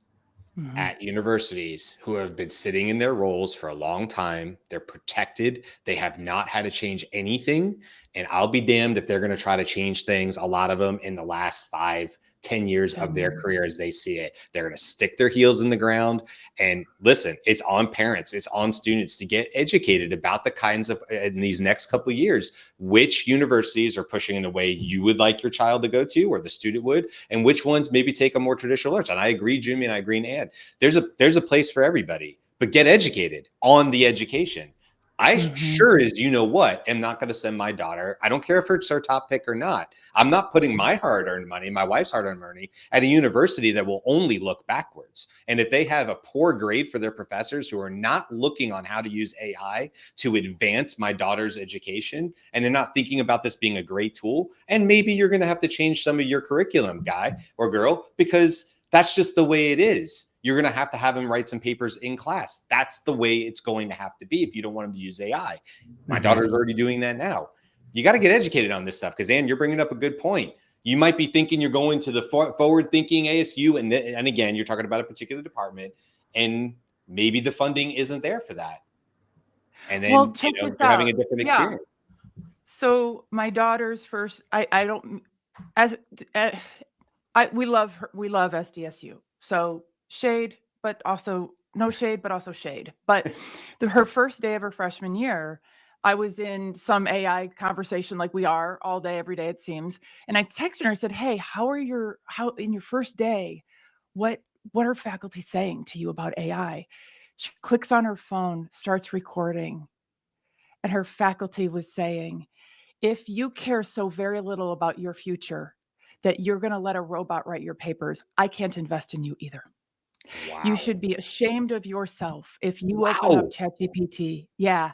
at universities who have been sitting in their roles for a long time. They're protected. They have not had to change anything. And I'll be damned if they're going to try to change things, a lot of them in the last 5-10 years of their career as they see it. They're going to stick their heels in the ground. And listen, it's on parents, it's on students to get educated about the kinds of, in these next couple of years, which universities are pushing in the way you would like your child to go to, or the student would, and which ones maybe take a more traditional approach. And I agree, Jyunmi, and I agree, Ann. There's a place for everybody, but get educated on the education. I sure as am not going to send my daughter. I don't care if it's her top pick or not. I'm not putting my hard-earned money, my wife's hard-earned money, at a university that will only look backwards. And if they have a poor grade for their professors who are not looking on how to use AI to advance my daughter's education, and they're not thinking about this being a great tool, and maybe you're going to have to change some of your curriculum, guy or girl, because that's just the way it is. You're going to have them write some papers in class. That's the way it's going to have to be if you don't want them to use AI. My daughter's already doing that now. You got to get educated on this stuff, because, Ann, you're bringing up a good point. You might be thinking you're going to the forward-thinking ASU, and again, you're talking about a particular department, and maybe the funding isn't there for that. And then you're having a different experience. So my daughter's first, we love her, we love SDSU. So shade, but also no shade, but also shade. But her first day of her freshman year, I was in some AI conversation, like we are all day, every day, it seems. And I texted her, I said, hey, how in your first day, what are faculty saying to you about AI? She clicks on her phone, starts recording. And her faculty was saying, if you care so very little about your future that you're going to let a robot write your papers, I can't invest in you either. You Wow. should be ashamed of yourself if you open Wow. up ChatGPT. Yeah.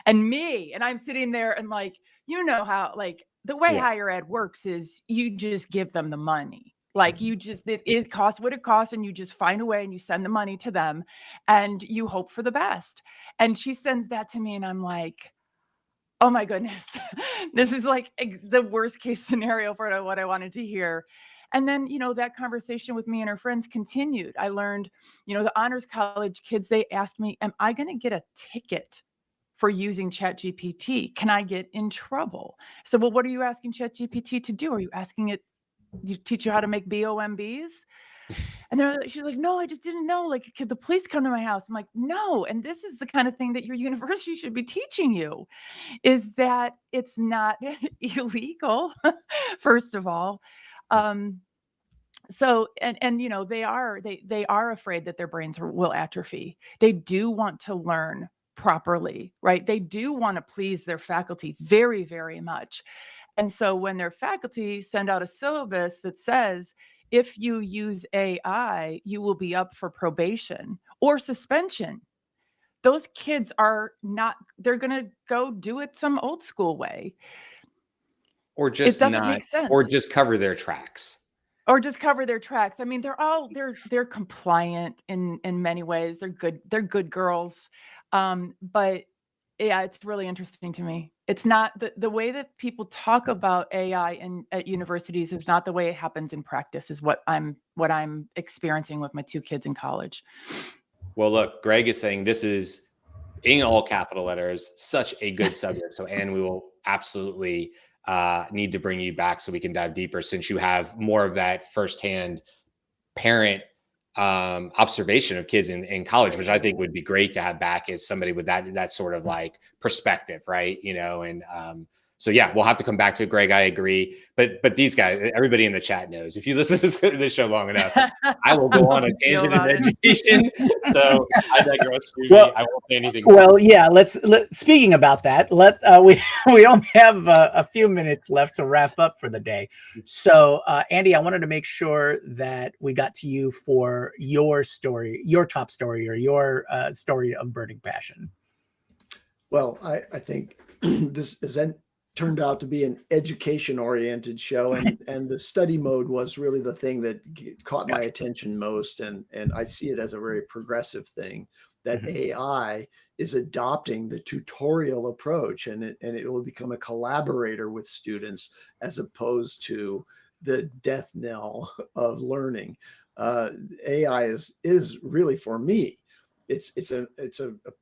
And I'm sitting there and like, you know how like the way Yeah. higher ed works is you just give them the money. Like you just it costs what it costs and you just find a way and you send the money to them and you hope for the best. And she sends that to me and I'm like, oh my goodness, this is like the worst case scenario for what I wanted to hear. And then, that conversation with me and her friends continued. I learned, the honors college kids, they asked me, am I going to get a ticket for using ChatGPT? Can I get in trouble? So, well, what are you asking ChatGPT to do? Are you asking it, teach you how to make BOMBs? And she's like, no, I just didn't know. Like, could the police come to my house? I'm like, no. And this is the kind of thing that your university should be teaching you, is that it's not illegal, first of all. So, they are afraid that their brains will atrophy. They do want to learn properly, right? They do want to please their faculty very, very much. And so when their faculty send out a syllabus that says, if you use AI, you will be up for probation or suspension. Those kids they're going to go do it some old school way. Or just It doesn't not, make sense. or just cover their tracks. Or just cover their tracks. I mean, they're compliant in many ways. They're good girls. But yeah, it's really interesting to me. It's not the way that people talk about AI at universities is not the way it happens in practice, is what I'm experiencing with my two kids in college. Well, look, Greg is saying this is in all capital letters, such a good subject. So, Anne, we will absolutely need to bring you back so we can dive deeper, since you have more of that firsthand parent observation of kids in college, which I think would be great to have back as somebody with that sort of like perspective, right? So yeah, we'll have to come back to it, Greg. I agree. But these guys, everybody in the chat knows, if you listen to this show long enough, I will go on a tangent in education. So I digress. Well, I won't say anything well, more. yeah. Speaking about that, we only have a few minutes left to wrap up for the day. So, Andy, I wanted to make sure that we got to you for your story, your top story, or your story of burning passion. Well, I think this turned out to be an education-oriented show, and the study mode was really the thing that caught my attention most, and I see it as a very progressive thing, that AI is adopting the tutorial approach, and it will become a collaborator with students as opposed to the death knell of learning. AI is really, for me, it's a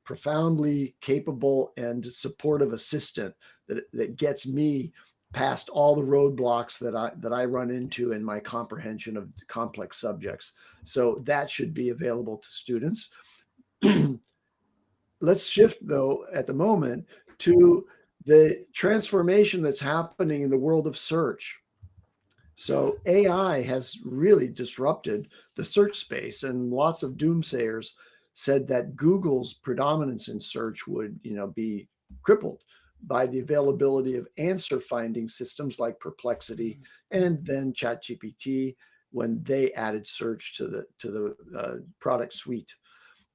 profoundly capable and supportive assistant that gets me past all the roadblocks that I run into in my comprehension of complex subjects. So that should be available to students. Let's shift, though, at the moment to the transformation that's happening in the world of search. So AI has really disrupted the search space, and lots of doomsayers said that Google's predominance in search would, be crippled by the availability of answer finding systems like Perplexity and then ChatGPT when they added search to the product suite.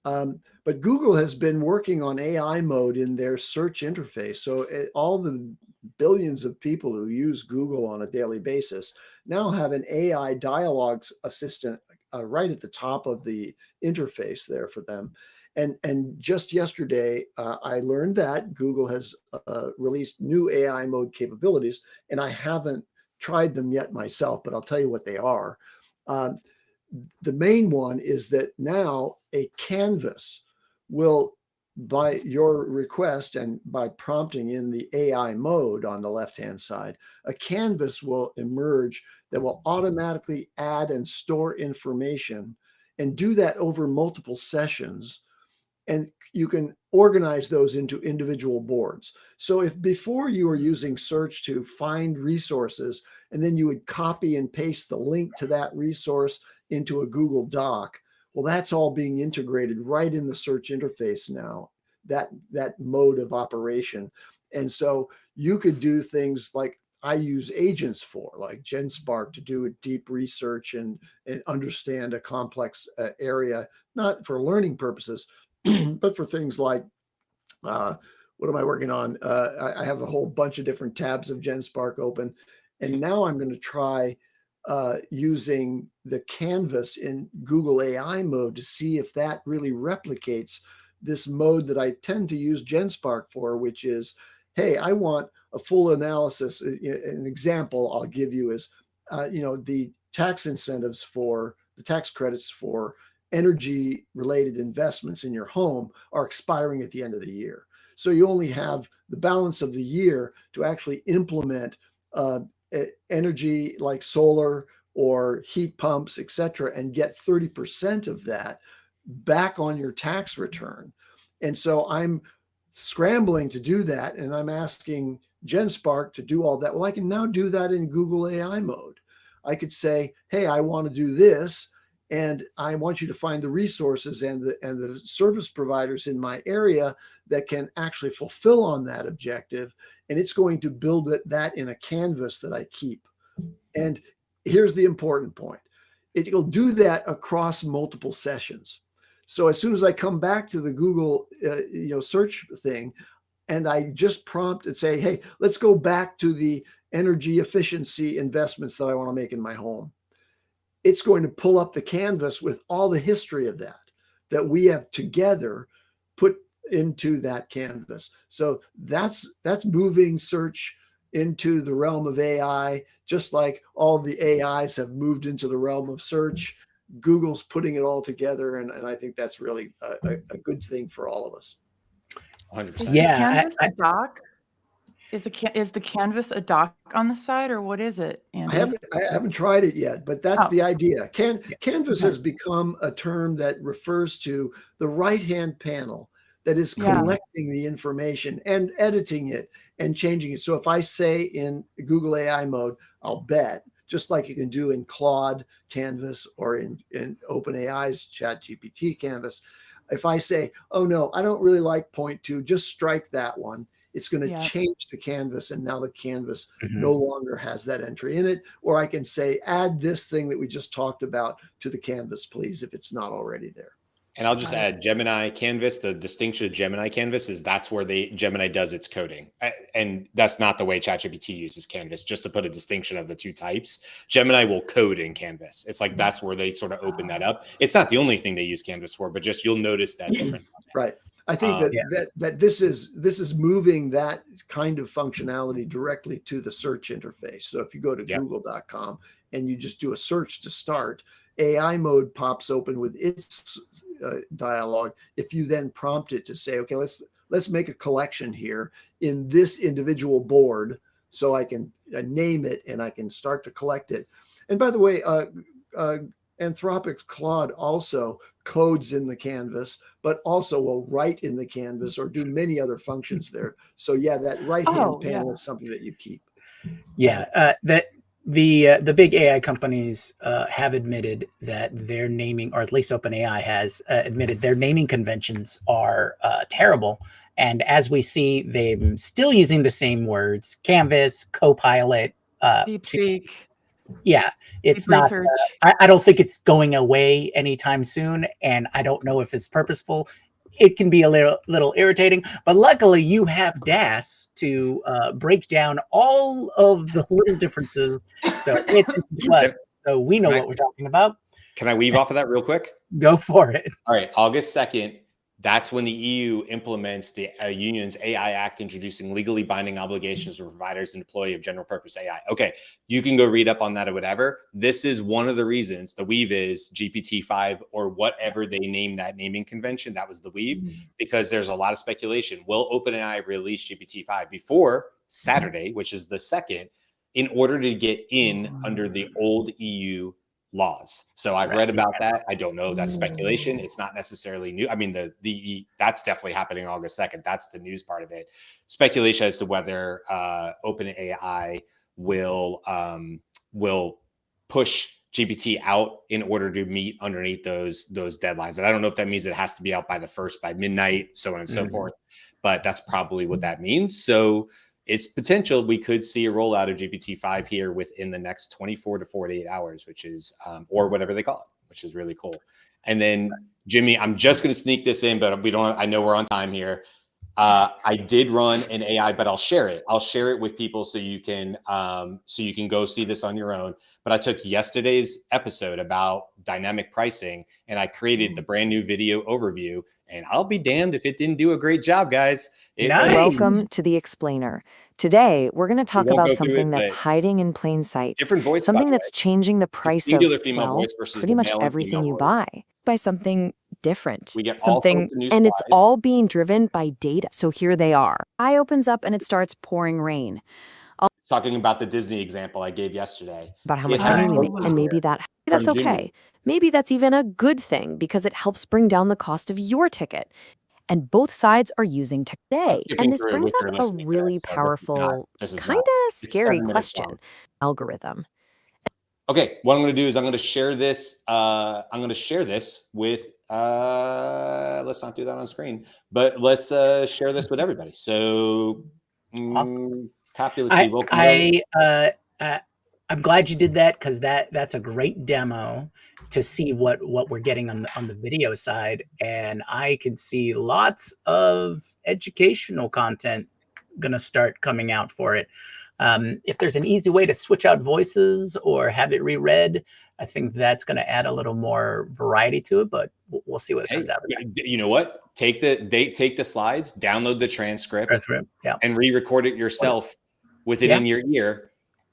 But Google has been working on AI mode in their search interface. So all the billions of people who use Google on a daily basis now have an AI dialogue assistant right at the top of the interface there for them. And just yesterday, I learned that Google has released new AI mode capabilities, and I haven't tried them yet myself, but I'll tell you what they are. The main one is that now a canvas will, by your request and by prompting in the AI mode on the left-hand side, a canvas will emerge that will automatically add and store information and do that over multiple sessions. And you can organize those into individual boards. So if before you were using search to find resources, and then you would copy and paste the link to that resource into a Google Doc, well, that's all being integrated right in the search interface now, that mode of operation. And so you could do things like, I use agents for, like GenSpark, to do a deep research and understand a complex area, not for learning purposes, but for things like, what am I working on? I have a whole bunch of different tabs of GenSpark open. And now I'm going to try using the canvas in Google AI mode to see if that really replicates this mode that I tend to use GenSpark for, which is, hey, I want a full analysis. An example I'll give you is, the tax incentives for the tax credits for energy related investments in your home are expiring at the end of the year. So you only have the balance of the year to actually implement energy like solar or heat pumps, et cetera, and get 30% of that back on your tax return. And so I'm scrambling to do that. And I'm asking GenSpark to do all that. Well, I can now do that in Google AI mode. I could say, hey, I want to do this, and I want you to find the resources and the service providers in my area that can actually fulfill on that objective. And it's going to build that in a canvas that I keep. And here's the important point. It will do that across multiple sessions. So as soon as I come back to the Google search thing, and I just prompt and say, hey, let's go back to the energy efficiency investments that I want to make in my home, it's going to pull up the canvas with all the history of that we have together put into that canvas. So that's moving search into the realm of AI, just like all the AIs have moved into the realm of search. Google's putting it all together, and I think that's really a good thing for all of us. 100%. Is the canvas a doc? Is the canvas a doc on the side, or what is it, Andy? I haven't tried it yet, but that's the idea. Canvas has become a term that refers to the right-hand panel that is collecting the information and editing it and changing it. So if I say in Google AI mode, I'll bet, just like you can do in Claude Canvas or in OpenAI's ChatGPT Canvas, if I say, oh no, I don't really like point 2, just strike that one, it's going to change the canvas, and now the canvas no longer has that entry in it. Or I can say, add this thing that we just talked about to the canvas, please, if it's not already there. And I'll just add Gemini Canvas. The distinction of Gemini Canvas is that's where Gemini does its coding. And that's not the way ChatGPT uses Canvas, just to put a distinction of the two types. Gemini will code in Canvas. It's like that's where they sort of open that up. It's not the only thing they use Canvas for, but just you'll notice that difference. Right. I think that this is moving that kind of functionality directly to the search interface. So if you go to google.com and you just do a search to start, AI mode pops open with its dialogue. If you then prompt it to say, okay, let's make a collection here in this individual board, so I can name it and I can start to collect it. And by the way, Anthropic's Claude also codes in the canvas, but also will write in the canvas or do many other functions there. So that right-hand panel is something that you keep. That the big AI companies have admitted that their naming, or at least OpenAI has admitted their naming conventions are terrible. And as we see, they're still using the same words: Canvas, Copilot, DeepSeek. Yeah, it's Deep not. I don't think it's going away anytime soon, and I don't know if it's purposeful. It can be a little irritating, but luckily you have DAS to break down all of the little differences. So it's plus, so we know what we're talking about. Can I weave off of that real quick? Go for it. All right, August 2nd. That's when the EU implements the Union's AI Act, introducing legally binding obligations for providers and deploy of general purpose AI. Okay, you can go read up on that or whatever. This is one of the reasons the weave is GPT-5 or whatever they name that naming convention. That was the weave, because there's a lot of speculation. Will OpenAI release GPT-5 before Saturday, which is the 2nd, in order to get in under the old EU laws? So I've read about that. I don't know. That's speculation. It's not necessarily new. I mean, that's definitely happening August 2nd. That's the news part of it. Speculation as to whether OpenAI will push GPT out in order to meet underneath those deadlines. And I don't know if that means it has to be out by the 1st by midnight, so on and so forth. But that's probably what that means. So it's potential we could see a rollout of GPT-5 here within the next 24 to 48 hours, which is, or whatever they call it, which is really cool. And then Jyunmi, I'm just going to sneak this in, but I know we're on time here. I did run an AI, but I'll share it. I'll share it with people so you can go see this on your own. But I took yesterday's episode about dynamic pricing and I created the brand new video overview. And I'll be damned if it didn't do a great job, guys. Nice. Welcome to the Explainer. Today, we're going to talk won't about go through something it, that's but hiding in plain sight. Different voice, by Something the that's way. changing the It's a price of, singular female well, voice versus pretty the much male and everything female you voice. buy. By something different. We get all something, sorts of new and it's slides. all being driven by data. So here they are. Eye opens up and it starts pouring rain. Talking about the Disney example I gave yesterday. About how Yeah, much money we Oh, make, and maybe that's Jyunmi. okay. Maybe that's even a good thing because it helps bring down the cost of your ticket. And both sides are using tech today. skipping And this through brings what you're up a listening to, really so this is powerful, this is kind not- of it's scary 7 minutes question. long. Algorithm. Okay, what I'm going to do is I'm going to share this. With. Let's not do that on screen, but let's share this with everybody. So, Awesome. Capulet, welcome. I'm glad you did that because that's a great demo to see what we're getting on the video side, and I can see lots of educational content gonna start coming out for it. If there's an easy way to switch out voices or have it reread, I think that's going to add a little more variety to it, but we'll see what comes out of that. You know what? Take the slides, download the transcript, and re-record it yourself with it in your ear,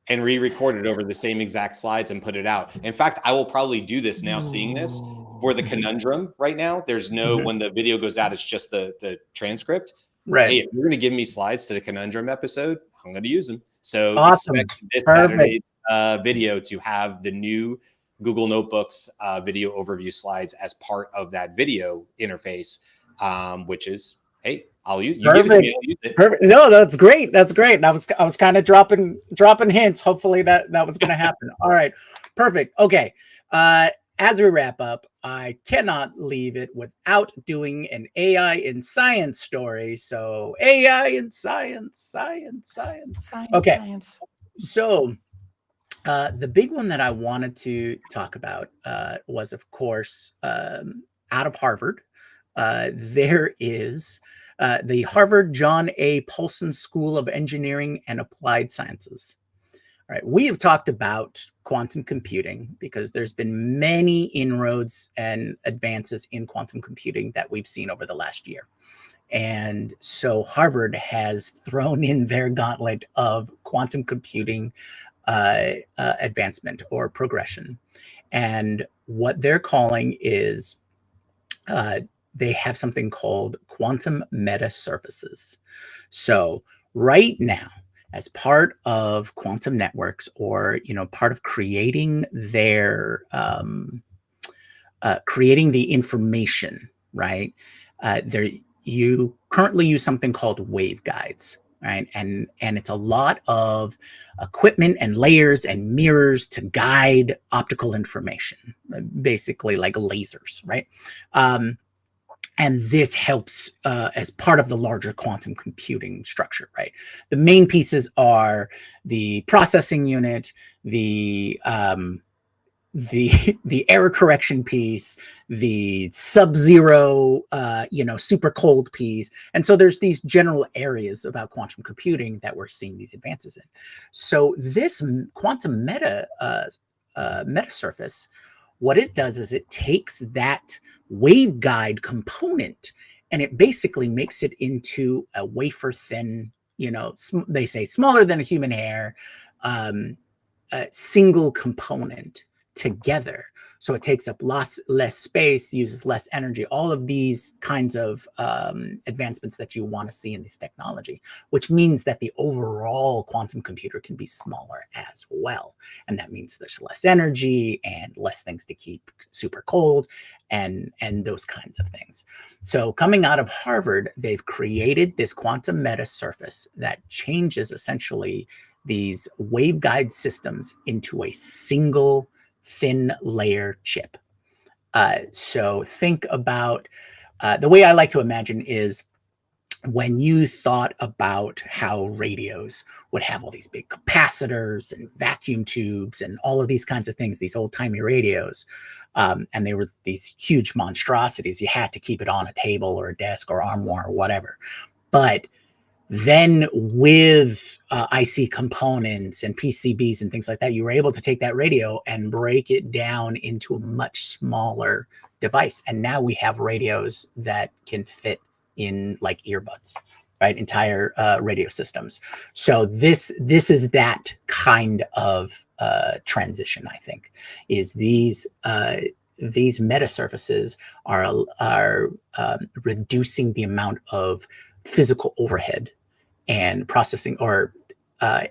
and re-record it over the same exact slides and put it out. In fact, I will probably do this now, seeing this for the conundrum right now. There's no, when the video goes out, it's just the transcript. Right. Hey, if you're going to give me slides to the conundrum episode, I'm going to use them. So awesome. Expect this Saturday's video to have the new Google Notebooks video overview slides as part of that video interface, which is, hey, I'll use. You give it to me, I'll use it. Perfect. No, that's great. That's great. And I was kind of dropping hints. Hopefully that was going to happen. All right, perfect. Okay. As we wrap up, I cannot leave it without doing an AI in science story. So AI in science. Okay. Science. So the big one that I wanted to talk about was, of course, out of Harvard. There is the Harvard John A. Paulson School of Engineering and Applied Sciences. All right, we have talked about quantum computing because there's been many inroads and advances in quantum computing that we've seen over the last year. And so Harvard has thrown in their gauntlet of quantum computing advancement or progression. And what they're calling is they have something called quantum meta surfaces. So right now, as part of quantum networks, or part of creating their creating the information, right? You currently use something called waveguides, right? And it's a lot of equipment and layers and mirrors to guide optical information, basically like lasers, right? And this helps as part of the larger quantum computing structure, right? The main pieces are the processing unit, the error correction piece, the sub-zero, super cold piece. And so there's these general areas about quantum computing that we're seeing these advances in. So this quantum meta surface, what it does is it takes that waveguide component and it basically makes it into a wafer thin, they say smaller than a human hair, single component together. So it takes up less space, uses less energy, all of these kinds of advancements that you want to see in this technology, which means that the overall quantum computer can be smaller as well. And that means there's less energy and less things to keep super cold and those kinds of things. So coming out of Harvard, they've created this quantum meta surface that changes essentially these waveguide systems into a single thin layer chip. So think about the way I like to imagine is when you thought about how radios would have all these big capacitors and vacuum tubes and all of these kinds of things, these old-timey radios, and they were these huge monstrosities. You had to keep it on a table or a desk or armoire or whatever. But then with IC components and PCBs and things like that, you were able to take that radio and break it down into a much smaller device. And now we have radios that can fit in like earbuds, right? Entire radio systems. So this is that kind of transition, I think, is these meta surfaces are reducing the amount of physical overhead and processing or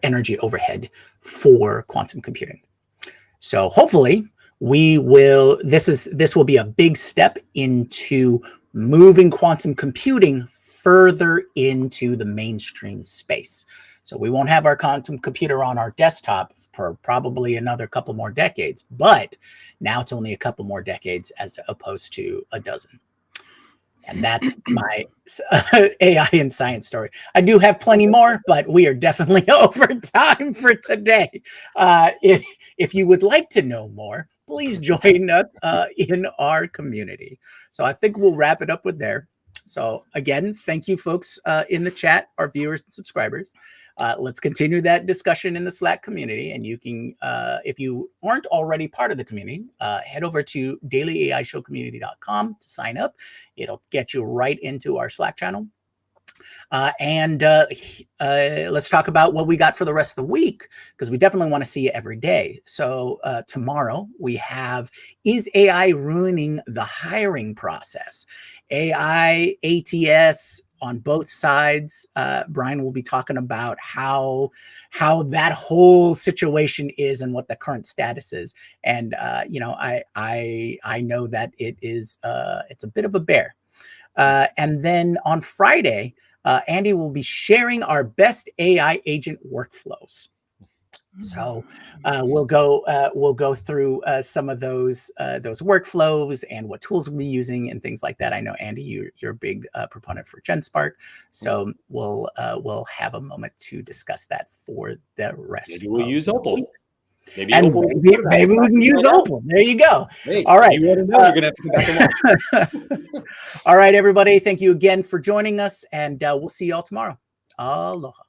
energy overhead for quantum computing. So hopefully this will be a big step into moving quantum computing further into the mainstream space. So we won't have our quantum computer on our desktop for probably another couple more decades, but now it's only a couple more decades as opposed to a dozen. And that's my AI and science story. I do have plenty more, but we are definitely over time for today. If you would like to know more, please join us in our community. So I think we'll wrap it up with there. So again, thank you folks in the chat, our viewers and subscribers. Let's continue that discussion in the Slack community. And you can, if you aren't already part of the community, head over to dailyaishowcommunity.com to sign up. It'll get you right into our Slack channel. Let's talk about what we got for the rest of the week, because we definitely want to see you every day. So tomorrow we have, is AI ruining the hiring process? AI, ATS on both sides. Brian will be talking about how that whole situation is and what the current status is. And I know that it's a bit of a bear. And then on Friday, Andy will be sharing our best AI agent workflows. So we'll go through some of those workflows and what tools we'll be using and things like that. I know, Andy, you're a big proponent for GenSpark, so we'll have a moment to discuss that for the rest. Maybe we'll use Opal. Maybe we can use Opal. There you go. Hey, all right. You want to know, you're gonna have to come back and watch. All right, everybody. Thank you again for joining us, and we'll see you all tomorrow. Aloha.